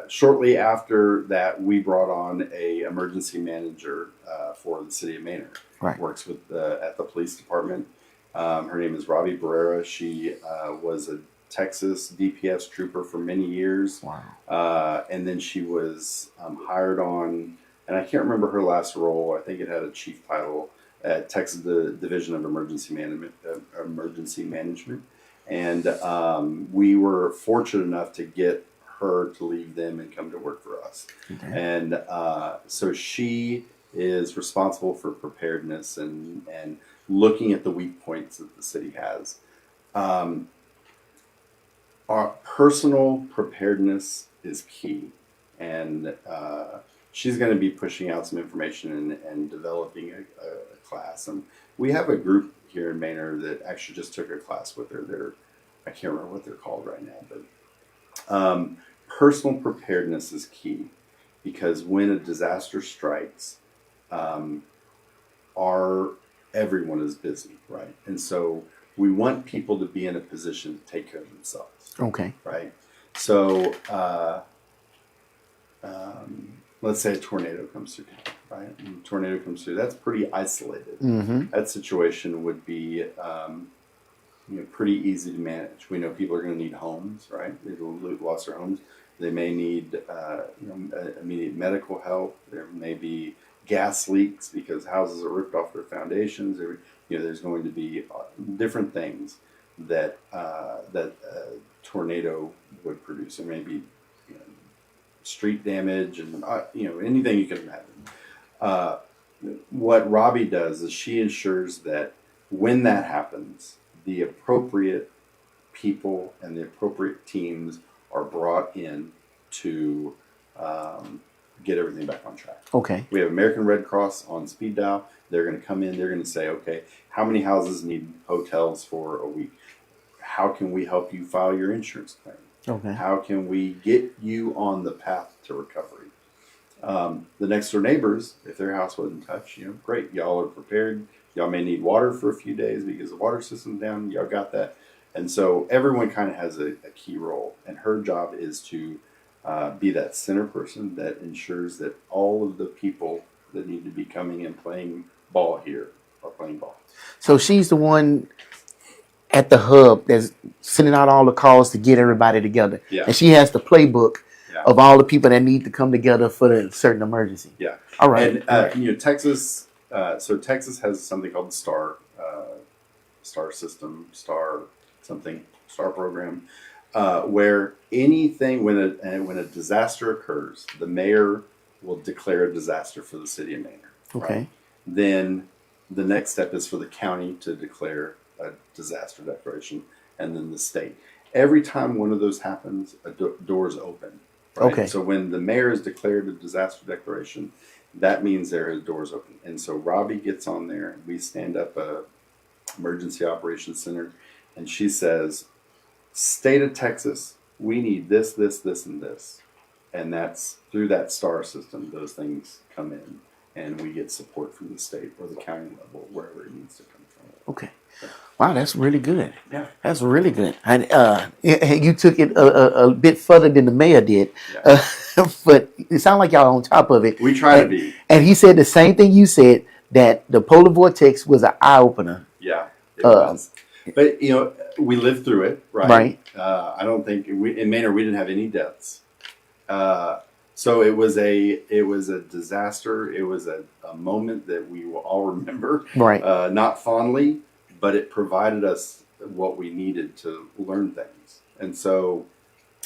Speaker 2: shortly after that, we brought on a emergency manager for the city of Manor.
Speaker 1: Right.
Speaker 2: Works with at the police department. Her name is Robbie Barrera. She was a Texas DPS trooper for many years.
Speaker 1: Wow.
Speaker 2: And then she was hired on, and I can't remember her last role. I think it had a chief title at Texas Division of Emergency Management. And we were fortunate enough to get her to leave them and come to work for us.
Speaker 1: Okay.
Speaker 2: And so she is responsible for preparedness and looking at the weak points that the city has. Um, our personal preparedness is key, and she's going to be pushing out some information and developing a class. And we have a group here in Manor that actually just took a class with her. I can't remember what they're called right now, but personal preparedness is key, because when a disaster strikes, everyone is busy, right? And so we want people to be in a position to take care of themselves.
Speaker 1: Okay.
Speaker 2: Right. So let's say a tornado comes through town, right? And a tornado comes through. That's pretty isolated.
Speaker 1: Mm-hmm.
Speaker 2: That situation would be pretty easy to manage. We know people are going to need homes, right? They've lost their homes. They may need immediate medical help. There may be gas leaks because houses are ripped off their foundations. There's going to be different things that tornado would produce. There may be street damage and anything you can imagine. What Robbie does is she ensures that when that happens, the appropriate people and the appropriate teams are brought in to get everything back on track.
Speaker 1: Okay.
Speaker 2: We have American Red Cross on speed dial. They're going to come in. They're going to say, okay, how many houses need hotels for a week? How can we help you file your insurance claim?
Speaker 1: Okay.
Speaker 2: How can we get you on the path to recovery? The next door neighbors, if their house wasn't touched, great. Y'all are prepared. Y'all may need water for a few days because the water system's down. Y'all got that. And so everyone kind of has a key role. And her job is to be that center person that ensures that all of the people that need to be coming and playing ball here are playing ball.
Speaker 1: So she's the one at the hub that's sending out all the calls to get everybody together.
Speaker 2: Yeah.
Speaker 1: And she has the playbook of all the people that need to come together for a certain emergency.
Speaker 2: Yeah.
Speaker 1: All right.
Speaker 2: And Texas, so Texas has something called the STAR program, where anything when a disaster occurs, the mayor will declare a disaster for the city of Manor.
Speaker 1: Okay.
Speaker 2: Right? Then the next step is for the county to declare a disaster declaration, and then the state. Every time one of those happens, doors open. Right?
Speaker 1: Okay.
Speaker 2: So when the mayor has declared a disaster declaration, that means there are doors open. And so Robbie gets on there, and we stand up a emergency operations center, and she says, state of Texas, we need this, this, this, and this. And that's through that STAR system, those things come in, and we get support from the state or the county level, wherever it needs to come from.
Speaker 1: Okay. Wow, that's really good.
Speaker 2: Yeah.
Speaker 1: That's really good. And you took it a bit further than the mayor did.
Speaker 2: Yeah.
Speaker 1: But it sounds like y'all on top of it.
Speaker 2: We try to be.
Speaker 1: And he said the same thing you said, that the polar vortex was an eye-opener.
Speaker 2: Yeah, it was. But, we lived through it, right?
Speaker 1: Right.
Speaker 2: I don't think, in Manor, we didn't have any deaths. So it was a disaster. It was a moment that we will all remember.
Speaker 1: Right.
Speaker 2: Not fondly, but it provided us what we needed to learn things. And so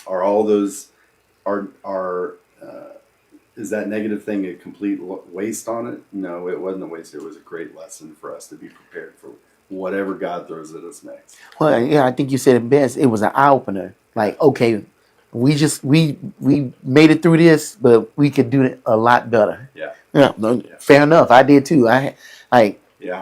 Speaker 2: are all those, is that negative thing a complete waste on it? No, it wasn't a waste. It was a great lesson for us to be prepared for whatever God throws at us next.
Speaker 1: Well, yeah, I think you said it best. It was an eye-opener. Like, okay, we made it through this, but we could do it a lot better.
Speaker 2: Yeah.
Speaker 1: Yeah. Fair enough. I did too. I need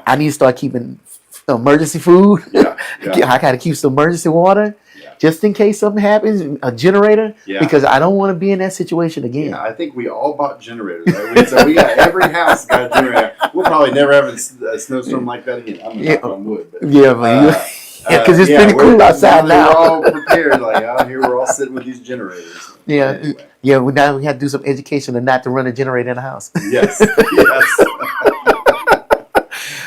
Speaker 1: to start keeping emergency food.
Speaker 2: Yeah.
Speaker 1: I got to keep some emergency water just in case something happens. A generator, because I don't want to be in that situation again.
Speaker 2: Yeah, I think we all bought generators. Right? So we got every house got a generator. We'll probably never have a snowstorm like that again. I'm not on wood, but
Speaker 1: because it's pretty cool outside now.
Speaker 2: We're all prepared. Here we're all sitting with these generators.
Speaker 1: Yeah,
Speaker 2: anyway.
Speaker 1: yeah. Now we have to do some education and not to run a generator in the house.
Speaker 2: Yes.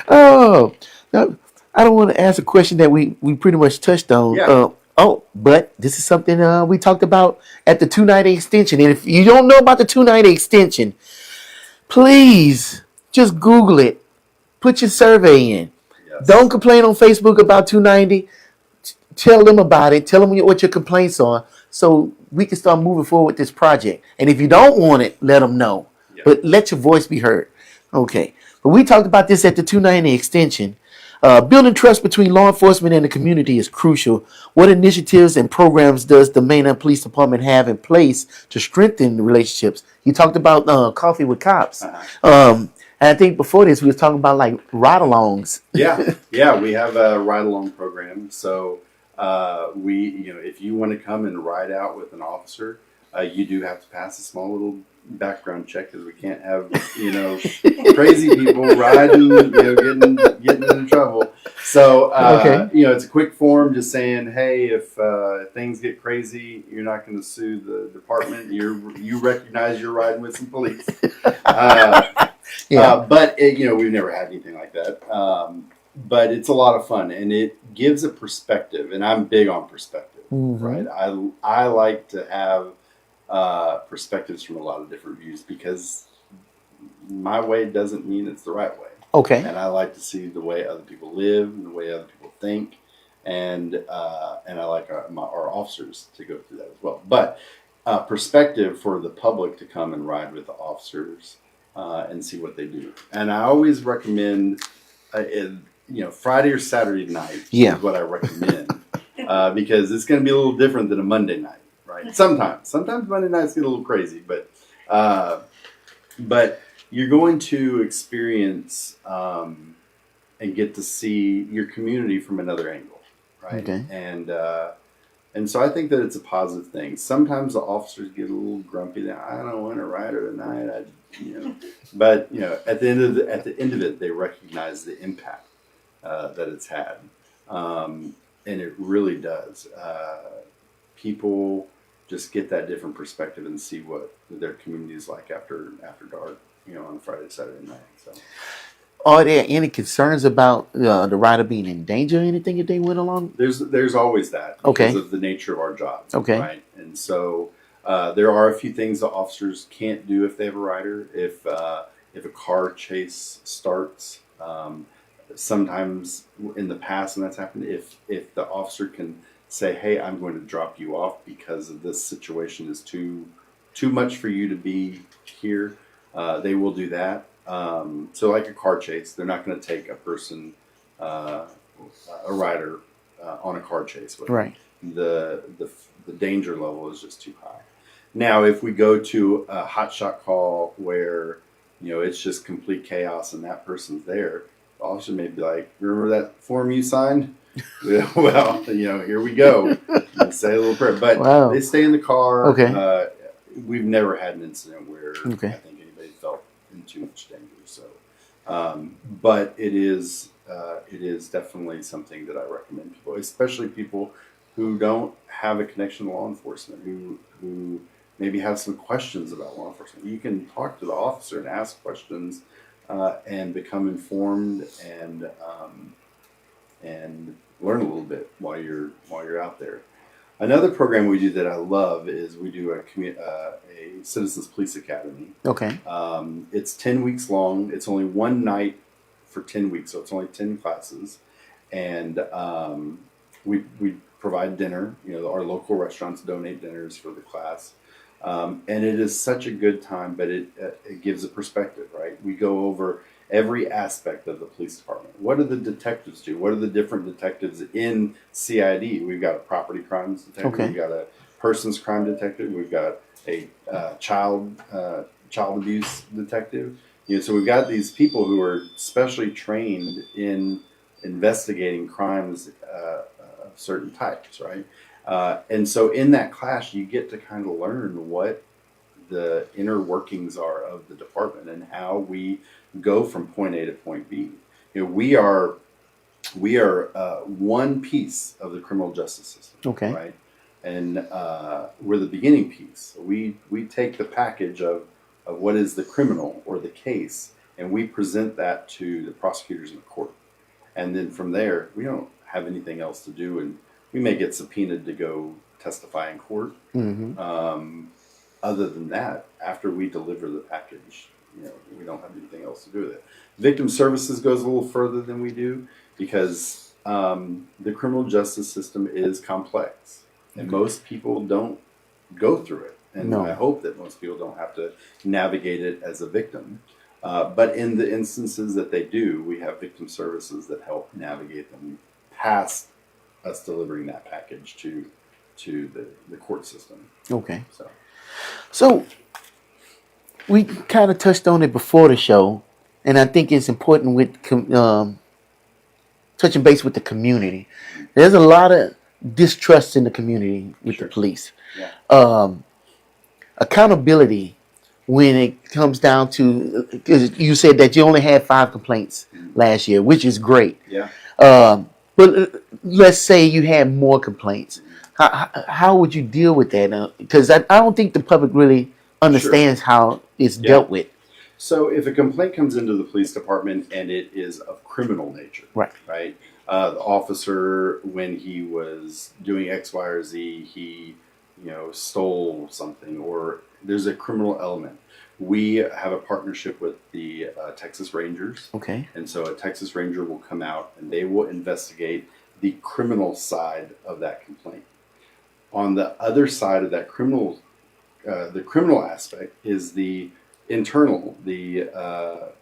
Speaker 1: Oh, no, I don't want to ask a question that we pretty much touched on.
Speaker 2: Yeah.
Speaker 1: But this is something we talked about at the 290 extension. And if you don't know about the 290 extension, please just Google it. Put your survey in. Yes. Don't complain on Facebook about 290. Tell them about it. Tell them what your complaints are so we can start moving forward with this project. And if you don't want it, let them know. Yeah. But let your voice be heard. Okay. But we talked about this at the 290 extension. Building trust between law enforcement and the community is crucial. What initiatives and programs does the Manor Police Department have in place to strengthen the relationships? You talked about coffee with cops. And I think before this, we was talking about like ride-alongs.
Speaker 2: Yeah, we have a ride-along program. So if you want to come and ride out with an officer, you do have to pass a small little background check because we can't have crazy people riding, getting into trouble. So it's a quick form just saying, hey, if things get crazy, you're not going to sue the department. You recognize you're riding with some police. But we've never had anything like that. But it's a lot of fun, and it gives a perspective, and I'm big on perspective, right? I like to have perspectives from a lot of different views because my way doesn't mean it's the right way.
Speaker 1: Okay.
Speaker 2: And I like to see the way other people live and the way other people think, and I like our officers to go through that as well. But perspective for the public to come and ride with the officers and see what they do. And I always recommend, Friday or Saturday night is what I recommend because it's going to be a little different than a Monday night. Right. Sometimes Monday nights get a little crazy, but you're going to experience and get to see your community from another angle, right?
Speaker 1: Okay.
Speaker 2: And so I think that it's a positive thing. Sometimes the officers get a little grumpy. I don't want to ride her tonight. But at the end of it, they recognize the impact that it's had, and it really does. People just get that different perspective and see what their community is like after dark, on Friday, Saturday night. So,
Speaker 1: are there any concerns about the rider being in danger or anything if they went along?
Speaker 2: There's always that because of the nature of our jobs.
Speaker 1: Okay.
Speaker 2: Right. And so there are a few things the officers can't do if they have a rider. If a car chase starts, sometimes in the past, and that's happened, if the officer can say, hey, I'm going to drop you off because of this situation is too much for you to be here, they will do that. So like a car chase, they're not going to take a person, a rider, on a car chase with
Speaker 1: right.
Speaker 2: The danger level is just too high. Now, if we go to a hotshot call where it's just complete chaos and that person's there, the officer may be like, remember that form you signed? Well, here we go. Say a little prayer, but they stay in the car.
Speaker 1: Okay.
Speaker 2: We've never had an incident where I
Speaker 1: Okay.
Speaker 2: think anybody felt in too much danger. So, but it is definitely something that I recommend people, especially people who don't have a connection to law enforcement, who maybe have some questions about law enforcement. You can talk to the officer and ask questions and become informed and learn a little bit while you're out there. Another program we do that I love is we do a Citizens Police Academy.
Speaker 1: Okay.
Speaker 2: It's 10 weeks long. It's only one night for 10 weeks, so it's only 10 classes. And we provide dinner. Our local restaurants donate dinners for the class. And it is such a good time, but it gives a perspective, right? We go over every aspect of the police department. What do the detectives do? What are the different detectives in CID? We've got a property crimes detective.
Speaker 1: Okay.
Speaker 2: We've got a persons crime detective. We've got a child abuse detective. So we've got these people who are specially trained in investigating crimes of certain types, right? And so in that class, you get to kind of learn what the inner workings are of the department and how we go from point A to point B. We are one piece of the criminal justice system.
Speaker 1: Okay.
Speaker 2: Right, and we're the beginning piece. We take the package of what is the criminal or the case, and we present that to the prosecutors in the court. And then from there, we don't have anything else to do, and we may get subpoenaed to go testify in court.
Speaker 1: Mm-hmm.
Speaker 2: Other than that, after we deliver the package, we don't have anything else to do with it. Victim services goes a little further than we do because the criminal justice system is complex, and most people don't go through it. And I hope that most people don't have to navigate it as a victim. But in the instances that they do, we have victim services that help navigate them past us delivering that package to the court system.
Speaker 1: Okay.
Speaker 2: So
Speaker 1: So we kind of touched on it before the show, and I think it's important with touching base with the community. There's a lot of distrust in the community with the
Speaker 2: sure,
Speaker 1: police.
Speaker 2: yeah,
Speaker 1: Accountability when it comes down to, because you said that you only had 5 complaints last year, which is great.
Speaker 2: yeah.
Speaker 1: But let's say you had more complaints. How would you deal with that? Because I don't think the public really understands how it's
Speaker 2: Yeah.
Speaker 1: dealt with.
Speaker 2: So if a complaint comes into the police department and it is of criminal nature,
Speaker 1: Right.
Speaker 2: right? The officer, when he was doing X, Y, or Z, he, stole something, or there's a criminal element. We have a partnership with the Texas Rangers,
Speaker 1: Okay.
Speaker 2: and so a Texas Ranger will come out and they will investigate the criminal side of that complaint. On the other side of that the criminal aspect is the internal, the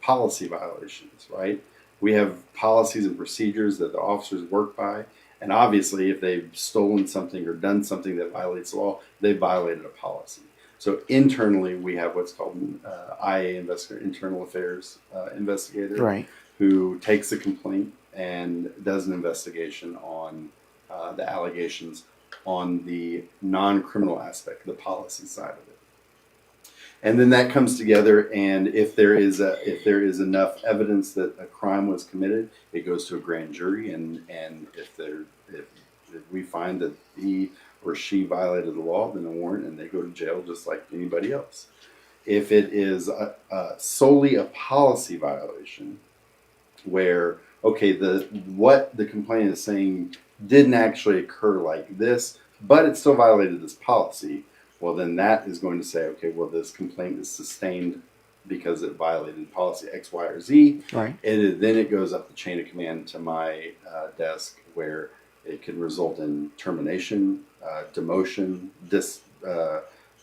Speaker 2: policy violations, right? We have policies and procedures that the officers work by, and obviously if they've stolen something or done something that violates the law, they violated a policy. So internally, we have what's called an IA investigator, internal affairs investigator,
Speaker 1: Right.
Speaker 2: who takes a complaint and does an investigation on the allegations on the non-criminal aspect, the policy side of it. And then that comes together, and if there is enough evidence that a crime was committed, it goes to a grand jury, and if we find that he or she violated the law, then a warrant, and they go to jail just like anybody else. If it is solely a policy violation, where what the complaint is saying didn't actually occur like this, but it still violated this policy, well, then that is going to say, okay, well, this complaint is sustained because it violated policy X, Y, or Z.
Speaker 1: Right.
Speaker 2: And then it goes up the chain of command to my desk, where it can result in termination, demotion,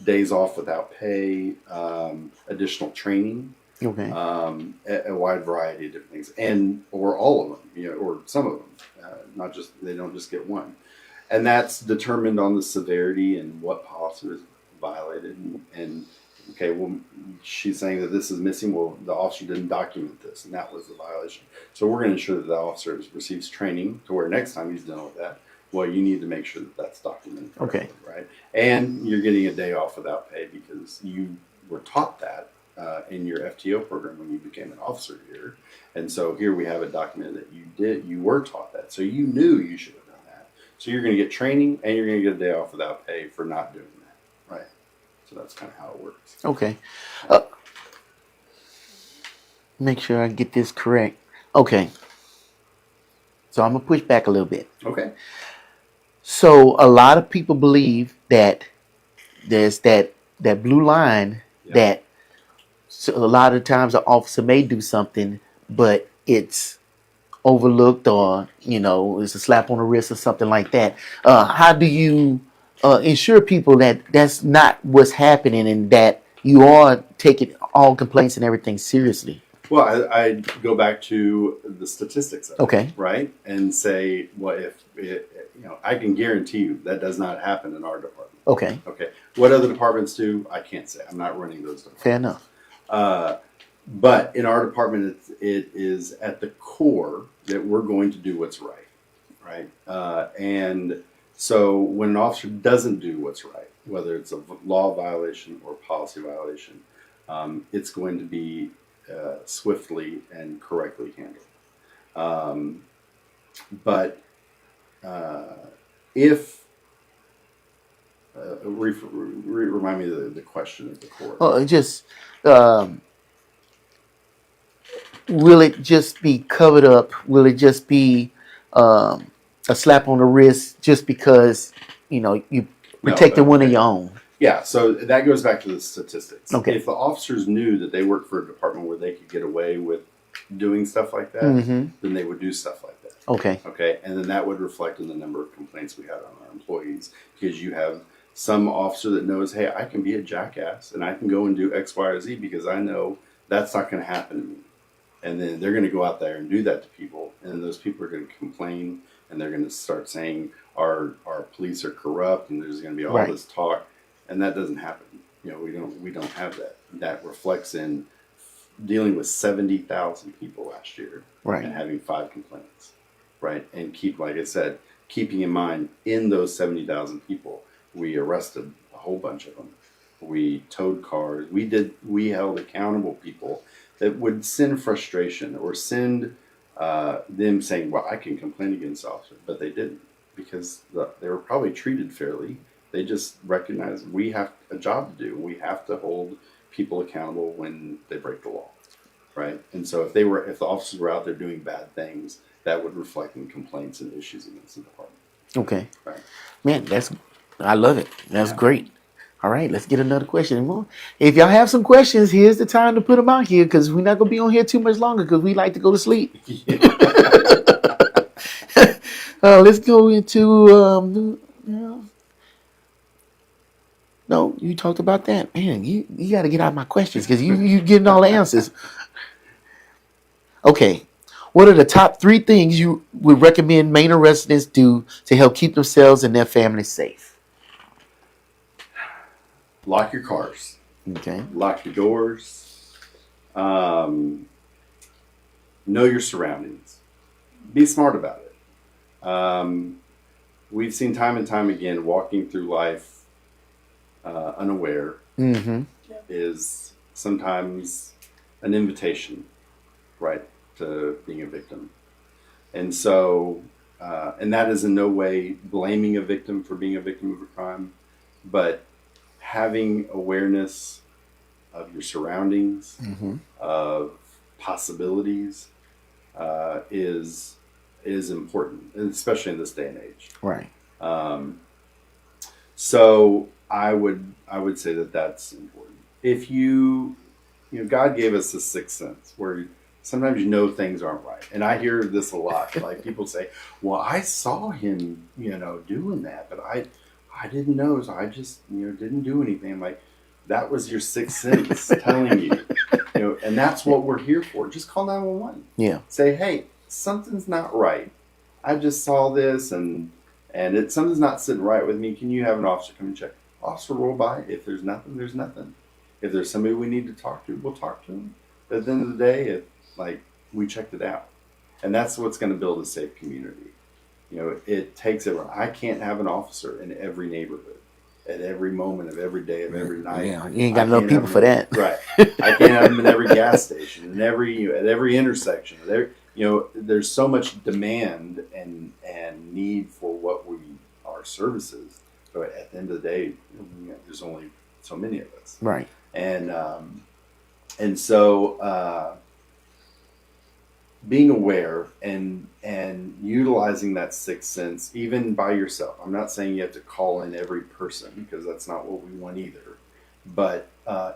Speaker 2: days off without pay, additional training,
Speaker 1: Okay.
Speaker 2: a wide variety of different things, or all of them, or some of them. They don't just get one. And that's determined on the severity and what policy was violated. And okay, well, she's saying that this is missing. Well, the officer didn't document this, and that was the violation. So we're going to ensure that the officer receives training to where next time he's done with that, well, you need to make sure that that's documented.
Speaker 1: Okay.
Speaker 2: Right. And you're getting a day off without pay because you were taught that in your FTO program when you became an officer here. And so here we have it documented that you were taught that. So you knew you should have done that. So you're going to get training and you're going to get a day off without pay for not doing that. Right. So that's kind of how it works.
Speaker 1: Okay. Make sure I get this correct. Okay. So I'm going to push back a little bit.
Speaker 2: Okay.
Speaker 1: So a lot of people believe that there's that blue line that a lot of times an officer may do something, but it's overlooked or, it's a slap on the wrist or something like that. How do you ensure people that that's not what's happening and that you are taking all complaints and everything seriously?
Speaker 2: Well, I go back to the statistics of it,
Speaker 1: Okay.
Speaker 2: right? And say, well, I can guarantee you that does not happen in our department.
Speaker 1: Okay.
Speaker 2: Okay. What other departments do, I can't say. I'm not running those departments.
Speaker 1: Fair enough.
Speaker 2: But in our department, it is at the core that we're going to do what's right, right? And so when an officer doesn't do what's right, whether it's a law violation or policy violation, it's going to be swiftly and correctly handled. But if remind me the question at the core.
Speaker 1: Well, just will it just be covered up? Will it just be a slap on the wrist just because you protected one of your own?
Speaker 2: Yeah, so that goes back to the statistics.
Speaker 1: Okay.
Speaker 2: If the officers knew that they worked for a department where they could get away with doing stuff like that, then they would do stuff like that.
Speaker 1: Okay.
Speaker 2: Okay, and then that would reflect in the number of complaints we had on our employees, because you have some officer that knows, hey, I can be a jackass and I can go and do X, Y, or Z because I know That's not going to happen. And then they're going to go out there and do that to people, and then those people are going to complain, and they're going to start saying our police are corrupt, and there's going to be all
Speaker 1: Right.
Speaker 2: this talk, and that doesn't happen. We don't have that. That reflects in dealing with 70,000 people last year,
Speaker 1: Right.
Speaker 2: and having 5 complaints, right? And like I said, keeping in mind in those 70,000 people, we arrested a whole bunch of them. We towed cars. We held accountable people that would send frustration or send them saying, well, I can complain against officers, but they didn't, because they were probably treated fairly. They just recognized we have a job to do. We have to hold people accountable when they break the law, right? And so if the officers were out there doing bad things, that would reflect in complaints and issues against the department.
Speaker 1: Okay.
Speaker 2: Right.
Speaker 1: Man, I love it. That's great. All right, let's get another question. If y'all have some questions, here's the time to put them out here, because we're not going to be on here too much longer, because we like to go to sleep. Let's go into... no, you talked about that. Man, you got to get out my questions, because you getting all the answers. Okay. What are the top 3 things you would recommend Manor residents do to help keep themselves and their families safe?
Speaker 2: Lock your cars.
Speaker 1: Okay.
Speaker 2: Lock your doors. Know your surroundings. Be smart about it. We've seen time and time again, walking through life unaware is sometimes an invitation, right, to being a victim. And so, and that is in no way blaming a victim for being a victim of a crime, but having awareness of your surroundings, of possibilities, is important, especially in this day and age.
Speaker 1: Right.
Speaker 2: So I would say that that's important. If God gave us the 6th sense, where sometimes things aren't right, and I hear this a lot. Like people say, "Well, I saw him, doing that, but I didn't know, so I just, didn't do anything." I'm like, that was your 6th sense telling you, and that's what we're here for. Just call 911.
Speaker 1: Yeah.
Speaker 2: Say, hey, something's not right. I just saw this, and something's not sitting right with me. Can you have an officer come and check? Officer roll by. If there's nothing, there's nothing. If there's somebody we need to talk to, we'll talk to them. But at the end of the day, we checked it out, and that's what's going to build a safe community. It takes it. I can't have an officer in every neighborhood, at every moment of every day of every night.
Speaker 1: Yeah, you ain't got enough people for that.
Speaker 2: Right. I can't have them in every gas station, at every intersection. There's so much demand and need for our services. So at the end of the day, there's only so many of us.
Speaker 1: Right.
Speaker 2: And so being aware and utilizing that 6th sense, even by yourself. I'm not saying you have to call in every person, because that's not what we want either. But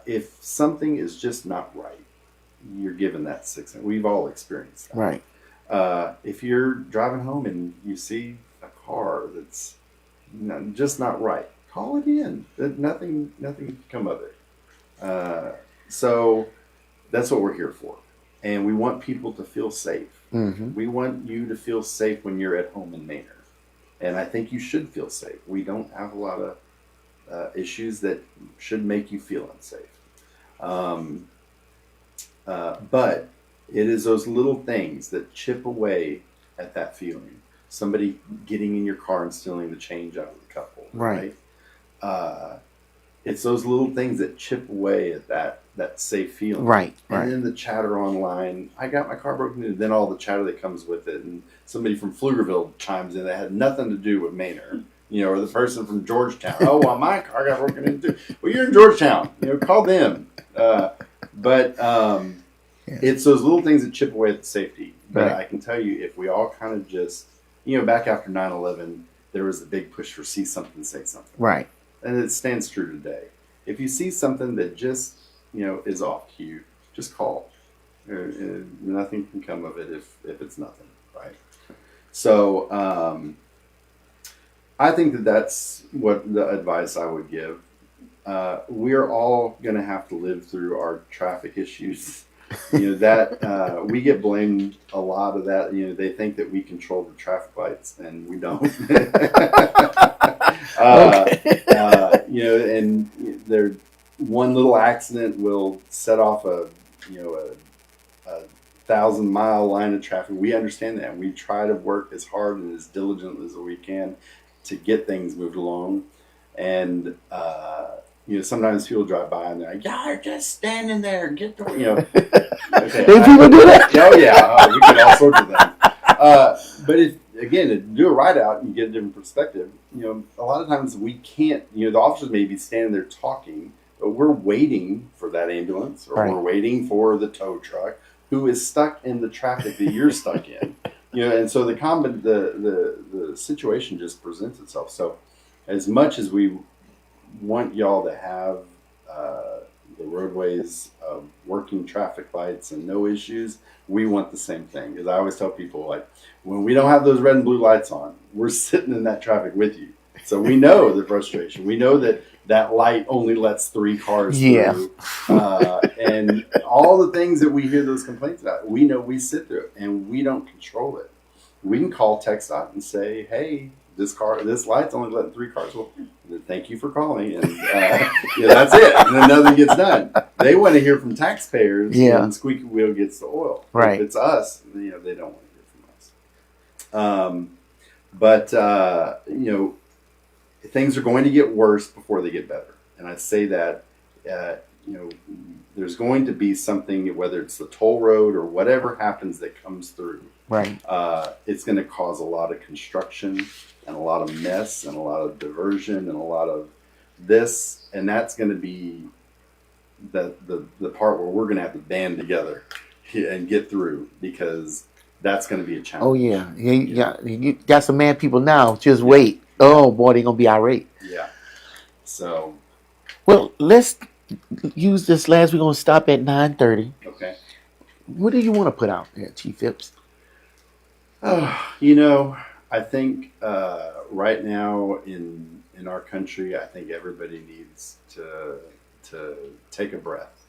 Speaker 2: if something is just not right, you're given that 6th sense. We've all experienced that.
Speaker 1: Right.
Speaker 2: If you're driving home and you see a car that's just not right, call it in. Nothing can come of it. So that's what we're here for. And we want people to feel safe. We want you to feel safe when you're at home in Manor. And I think you should feel safe. We don't have a lot of issues that should make you feel unsafe. But it is those little things that chip away at that feeling. Somebody getting in your car and stealing the change out of the couple.
Speaker 1: Right.
Speaker 2: It's those little things that chip away at that safe feeling.
Speaker 1: Right.
Speaker 2: And then the chatter online, I got my car broken into, then all the chatter that comes with it. And somebody from Pflugerville chimes in that had nothing to do with Manor. Or the person from Georgetown. Oh, well, my car got broken into. Well, you're in Georgetown. Call them. It's those little things that chip away at the safety. But
Speaker 1: Right.
Speaker 2: I can tell you, if we all kind of just, back after 9/11, there was a big push for see something, say something.
Speaker 1: Right.
Speaker 2: And it stands true today. If you see something that just, is off cue, just call. Nothing can come of it if it's nothing, right? So I think that's what the advice I would give. we're all going to have to live through our traffic issues. That we get blamed a lot of that. They think that we control the traffic lights, and we don't.
Speaker 1: Okay.
Speaker 2: And there, one little accident will set off a 1,000-mile line of traffic. We understand that. We try to work as hard and as diligent as we can to get things moved along. And sometimes people drive by and they're like, "Y'all are just standing there. Get the Okay,
Speaker 1: Did people do that?
Speaker 2: Oh yeah, we get all sorts of things. To do a ride out, you get a different perspective. A lot of times we can't. The officers may be standing there talking, but we're waiting for that ambulance, or
Speaker 1: Right.
Speaker 2: we're waiting for the tow truck who is stuck in the traffic that you're stuck in. And so the situation just presents itself. So, as much as we want y'all to have the roadways of working traffic lights and no issues, we want the same thing. Because I always tell people, like, when we don't have those red and blue lights on, we're sitting in that traffic with you. So we know the frustration. We know that light only lets 3 cars through. And all the things that we hear those complaints about, we know we sit through it, and we don't control it. We can call TxDOT and say, "Hey, this light's only letting 3 cars." Well, thank you for calling, and that's it. And then nothing gets done. They want to hear from taxpayers, and squeaky wheel gets the oil.
Speaker 1: Right.
Speaker 2: If it's us, they don't want to hear from us. Things are going to get worse before they get better, and I say that. There's going to be something, whether it's the toll road or whatever happens that comes through.
Speaker 1: Right.
Speaker 2: It's going to cause a lot of construction and a lot of mess and a lot of diversion and a lot of this, and that's going to be the part where we're going to have to band together and get through, because that's going to be a challenge.
Speaker 1: Oh yeah, you got some mad people now. Just wait. Oh boy, they're gonna be irate.
Speaker 2: Yeah. So.
Speaker 1: Well, let's use this last. We're gonna stop at 9:30.
Speaker 2: Okay.
Speaker 1: What do you want to put out there, Chief Phipps?
Speaker 2: I think right now in our country, I think everybody needs to take a breath.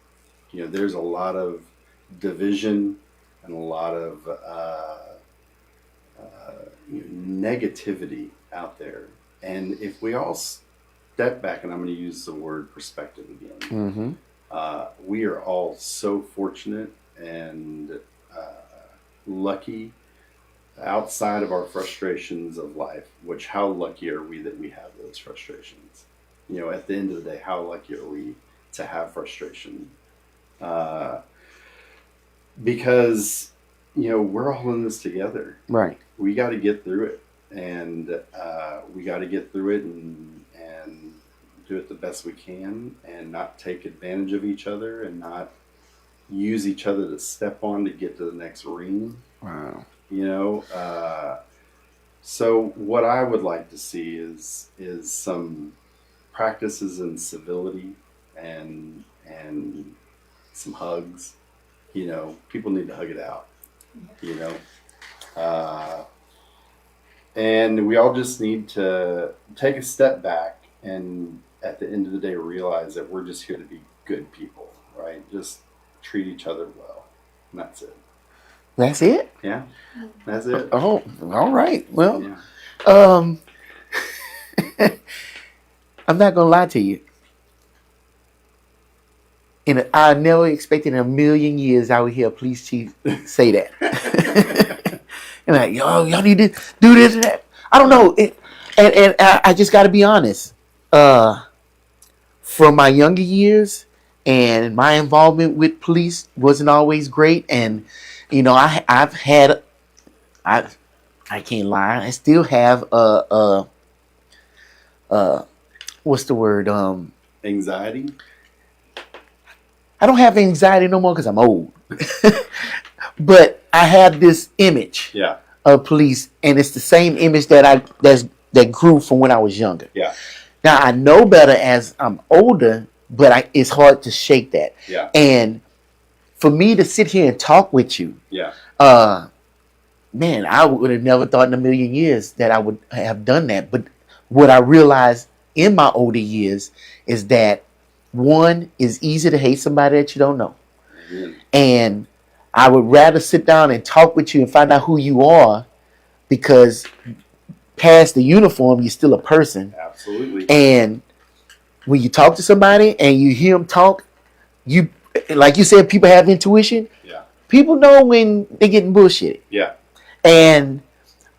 Speaker 2: There's a lot of division and a lot of negativity out there. And if we all step back, and I'm going to use the word perspective again, we are all so fortunate and lucky outside of our frustrations of life, which how lucky are we that we have those frustrations? At the end of the day, how lucky are we to have frustration? Because, we're all in this together.
Speaker 1: Right.
Speaker 2: We got to get through it, and we got to get through it and do it the best we can, and not take advantage of each other, and not use each other to step on to get to the next ring.
Speaker 1: Wow.
Speaker 2: So what I would like to see is some practices in civility and some hugs. People need to hug it out. And we all just need to take a step back and at the end of the day realize that we're just here to be good people, right? Just treat each other well, and that's it.
Speaker 1: That's it?
Speaker 2: Yeah, that's it.
Speaker 1: Oh, all right. Well,
Speaker 2: Yeah.
Speaker 1: I'm not gonna lie to you. I never expected in a million years I would hear a police chief say that. And like, y'all need to do this and that. I don't know. And I just got to be honest. From my younger years, and my involvement with police wasn't always great. And I can't lie. I still have what's the word?
Speaker 2: Anxiety.
Speaker 1: I don't have anxiety no more because I'm old. But I have this image of police, and it's the same image that grew from when I was younger.
Speaker 2: Yeah.
Speaker 1: Now I know better as I'm older, but it's hard to shake that.
Speaker 2: Yeah.
Speaker 1: And for me to sit here and talk with you, man, I would have never thought in a million years that I would have done that. But what I realized in my older years is that one is easy to hate somebody that you don't know.
Speaker 2: Amen.
Speaker 1: And I would rather sit down and talk with you and find out who you are because past the uniform, you're still a person.
Speaker 2: Absolutely.
Speaker 1: And when you talk to somebody and you hear them talk, you like you said, people have intuition.
Speaker 2: Yeah.
Speaker 1: People know when they're getting bullshit.
Speaker 2: Yeah.
Speaker 1: And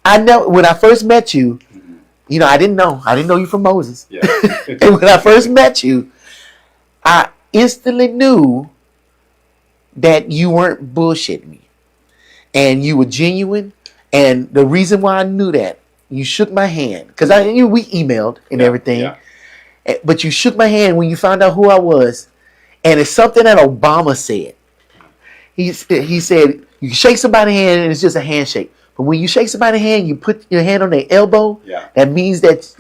Speaker 1: I know when I first met you,
Speaker 2: Mhm.
Speaker 1: you know, I didn't know you from Moses.
Speaker 2: Yeah.
Speaker 1: And when I first met you, I instantly knew that you weren't bullshitting me and you were genuine. And the reason why I knew that, you shook my hand because I knew we emailed and
Speaker 2: Yeah.
Speaker 1: everything,
Speaker 2: Yeah.
Speaker 1: but you shook my hand when you found out who I was. And it's something that Obama said. He said you can shake somebody's hand and it's just a handshake. But when you shake somebody's hand, you put your hand on their elbow.
Speaker 2: Yeah.
Speaker 1: That means that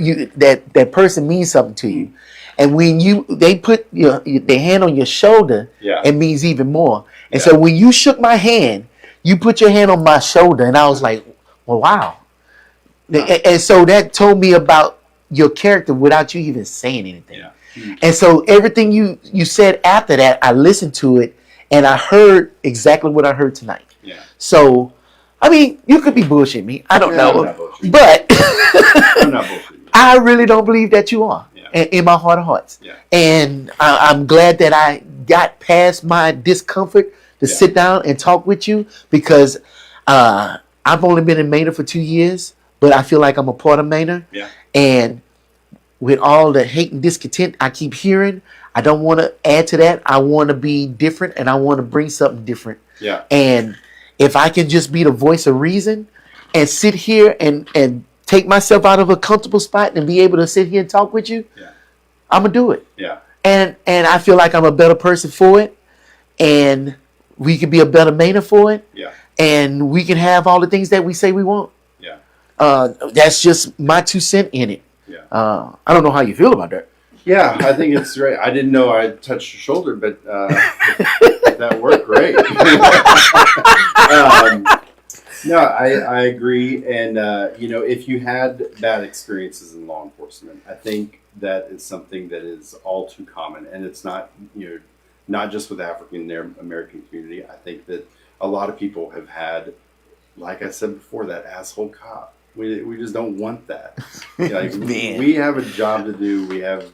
Speaker 1: that person means something to you. And when they put their hand on your shoulder,
Speaker 2: Yeah.
Speaker 1: it means even more. And
Speaker 2: Yeah.
Speaker 1: so when you shook my hand, you put your hand on my shoulder, and I was like, well, wow. And so that told me about your character without you even saying anything.
Speaker 2: Yeah.
Speaker 1: And so everything you said after that, I listened to it and I heard exactly what I heard tonight.
Speaker 2: Yeah.
Speaker 1: So, I mean, you could be bullshitting me. I don't
Speaker 2: Yeah, I'm
Speaker 1: know.
Speaker 2: not bullshitting.
Speaker 1: But
Speaker 2: I'm not bullshitting.
Speaker 1: I really don't believe that you are in my heart of hearts.
Speaker 2: Yeah.
Speaker 1: And I'm glad that I got past my discomfort to sit down and talk with you because I've only been in Manor for 2 years, but I feel like I'm a part of Manor.
Speaker 2: Yeah.
Speaker 1: And with all the hate and discontent I keep hearing, I don't want to add to that. I want to be different and I want to bring something different.
Speaker 2: Yeah.
Speaker 1: And if I can just be the voice of reason and sit here and take myself out of a comfortable spot and be able to sit here and talk with you, I'm going to do it.
Speaker 2: Yeah.
Speaker 1: And I feel like I'm a better person for it. And we can be a better Manor for it.
Speaker 2: Yeah.
Speaker 1: And we can have all the things that we say we want.
Speaker 2: Yeah.
Speaker 1: That's just my 2 cents in it.
Speaker 2: Yeah.
Speaker 1: I don't know how you feel about that.
Speaker 2: Yeah, I think it's great. I didn't know I touched your shoulder, but that worked great. No, I agree. And, if you had bad experiences in law enforcement, I think that is something that is all too common. And it's not, not just with African American community. I think that a lot of people have had, like I said before, that asshole cop. We just don't want that. Like, we have a job to do. We have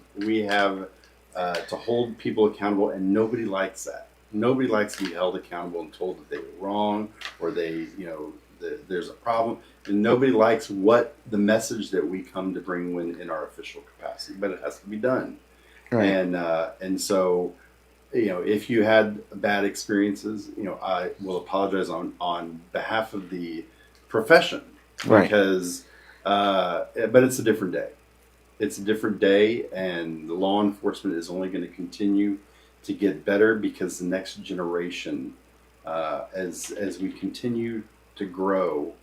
Speaker 2: to hold people accountable, and nobody likes that. Nobody likes to be held accountable and told that they were wrong or there's a problem. And nobody likes the message that we come to bring when in our official capacity. But it has to be done. Right. And so, if you had bad experiences, I will apologize on behalf of the profession.
Speaker 1: Right.
Speaker 2: Because, but it's a different day. It's a different day, and the law enforcement is only going to continue to get better because the next generation, as we continue to grow,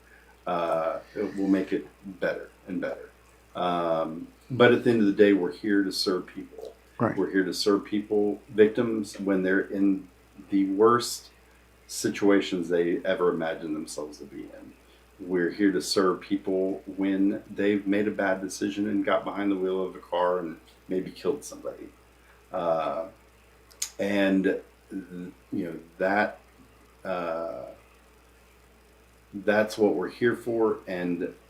Speaker 2: it will make it better and better. But at the end of the day, we're here to serve people.
Speaker 1: Right.
Speaker 2: We're here to serve people, victims, when they're in the worst situations they ever imagined themselves to be in. We're here to serve people when they've made a bad decision and got behind the wheel of a car and maybe killed somebody. That's what we're here for.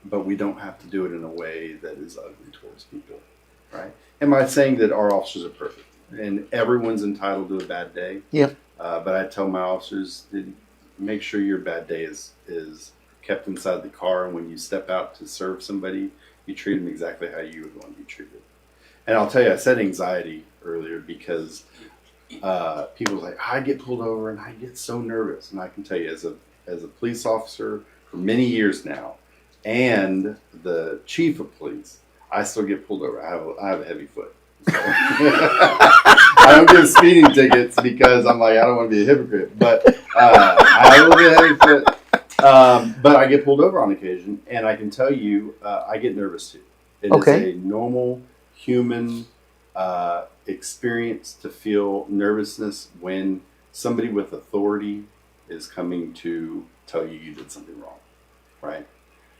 Speaker 2: But we don't have to do it in a way that is ugly towards people, right? Am I saying that our officers are perfect and everyone's entitled to a bad day?
Speaker 1: Yeah.
Speaker 2: But I tell my officers to make sure your bad day is kept inside the car, and when you step out to serve somebody, you treat them exactly how you would want to be treated. And I'll tell you, I said anxiety earlier because people are like, I get pulled over and I get so nervous. And I can tell you, as a police officer for many years now, and the chief of police, I still get pulled over. I have a heavy foot. So. I don't give speeding tickets because I'm like, I don't want to be a hypocrite. But I have a little bit of heavy foot. But I get pulled over on occasion, and I can tell you, I get nervous too. It is a normal human experience to feel nervousness when somebody with authority is coming to tell you you did something wrong, right?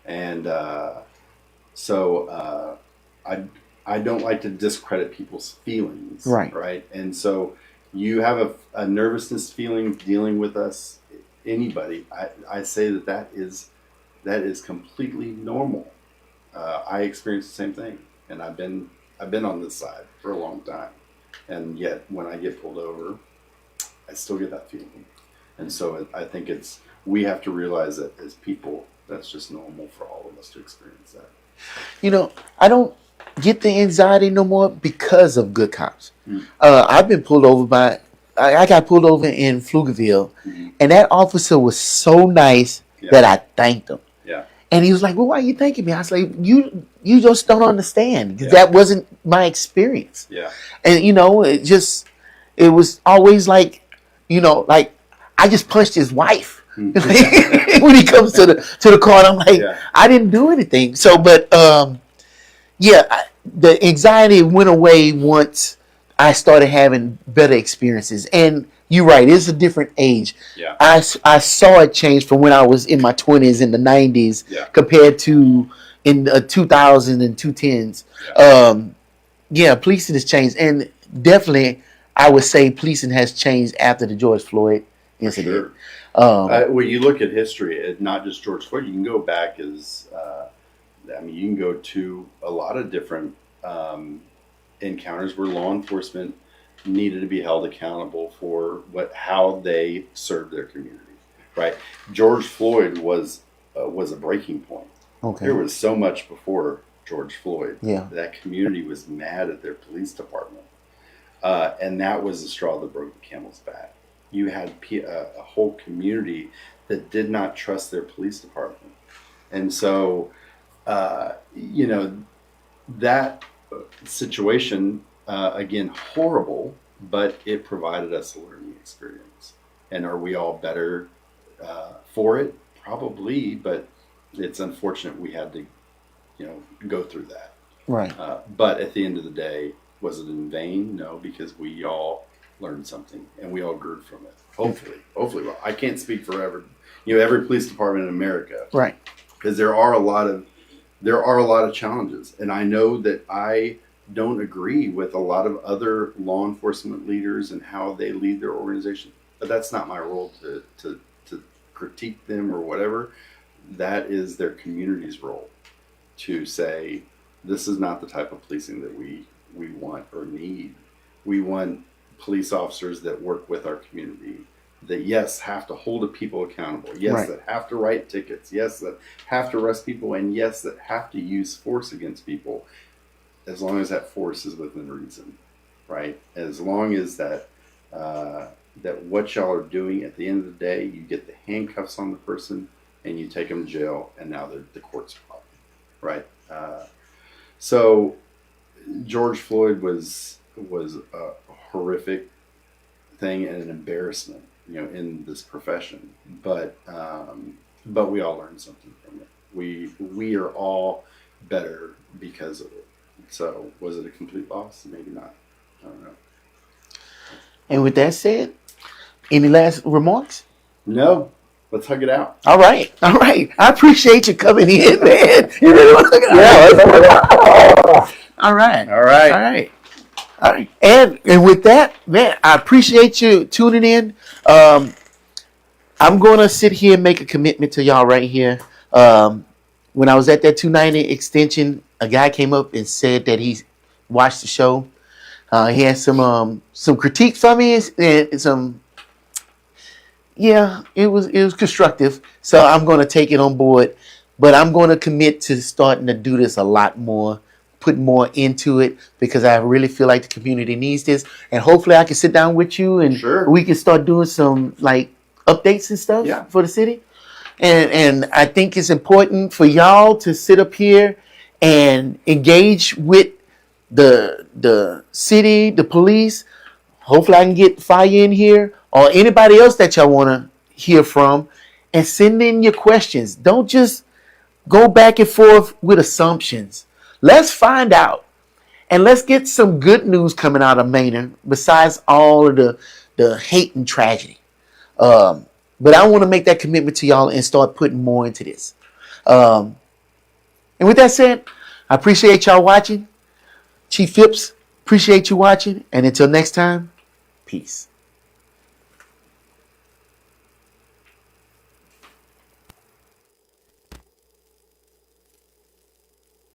Speaker 2: And so I don't like to discredit people's feelings.
Speaker 1: Right.
Speaker 2: Right. And so you have a nervousness feeling dealing with us, anybody. I say that is completely normal. I experienced the same thing, and I've been on this side for a long time, and yet when I get pulled over, I still get that feeling. And so I think we have to realize that as people, that's just normal for all of us to experience that.
Speaker 1: You know, I don't get the anxiety no more because of good cops. I've been pulled over I got pulled over in Pflugerville, and that officer was so nice that I thanked him.
Speaker 2: Yeah.
Speaker 1: And he was like, "Well, why are you thanking me?" I was like, "You just don't understand because that wasn't my experience."
Speaker 2: Yeah.
Speaker 1: And it was always like, like I just punched his wife when he comes to the car. And I'm like, I didn't do anything. So, but the anxiety went away once I started having better experiences. And you're right, it's a different age.
Speaker 2: Yeah.
Speaker 1: I saw it change from when I was in my 20s in the 90s compared to in the 2000s and 2010s. Policing has changed, and definitely I would say policing has changed after the George Floyd incident.
Speaker 2: Sure. When you look at history, not just George Floyd, you can go back you can go to a lot of different encounters where law enforcement needed to be held accountable for how they served their community. Right. George Floyd was a breaking point.
Speaker 1: Okay.
Speaker 2: There was so much before George Floyd.
Speaker 1: Yeah.
Speaker 2: That community was mad at their police department, and that was the straw that broke the camel's back. You had a whole community that did not trust their police department, and so that situation again, horrible, but it provided us a learning experience. And are we all better for it? Probably, but it's unfortunate we had to go through that.
Speaker 1: Right.
Speaker 2: But at the end of the day, was it in vain? No, because we all learned something and we all grew from it. Hopefully. Well, I can't speak for every police department in America.
Speaker 1: Right.
Speaker 2: Because there are a lot of challenges, and I know that I don't agree with a lot of other law enforcement leaders and how they lead their organization. But that's not my role to critique them or whatever. That is their community's role to say, this is not the type of policing that we want or need. We want police officers that work with our community, that yes, have to hold the people accountable. Yes, that have to write tickets. Yes, that have to arrest people. And yes, that have to use force against people, as long as that force is within reason, right? As long as that what y'all are doing at the end of the day, you get the handcuffs on the person and you take them to jail, and now the court's problem, right? So George Floyd was a horrific thing and an embarrassment, in this profession. But we all learned something from it. We are all better because of it. So was it a complete loss? Maybe not. I don't know.
Speaker 1: And with that said, any last remarks?
Speaker 2: No. Let's hug it out.
Speaker 1: All right. I appreciate you coming in, man. You really want to hug it out? All right. And with that, man, I appreciate you tuning in. I'm going to sit here and make a commitment to y'all right here. When I was at that 290 extension, a guy came up and said that he watched the show. He had some critiques from me and some. Yeah, it was constructive. So I'm going to take it on board, but I'm going to commit to starting to do this a lot more, put more into it, because I really feel like the community needs this. And hopefully I can sit down with you and we can start doing some like updates and stuff for the city. And I think it's important for y'all to sit up here and engage with the city, the police. Hopefully I can get Fire in here or anybody else that y'all want to hear from, and send in your questions. Don't just go back and forth with assumptions. Let's find out. And let's get some good news coming out of Manor besides all of the hate and tragedy. But I want to make that commitment to y'all and start putting more into this. And with that said, I appreciate y'all watching. Chief Phipps, appreciate you watching. And until next time, peace.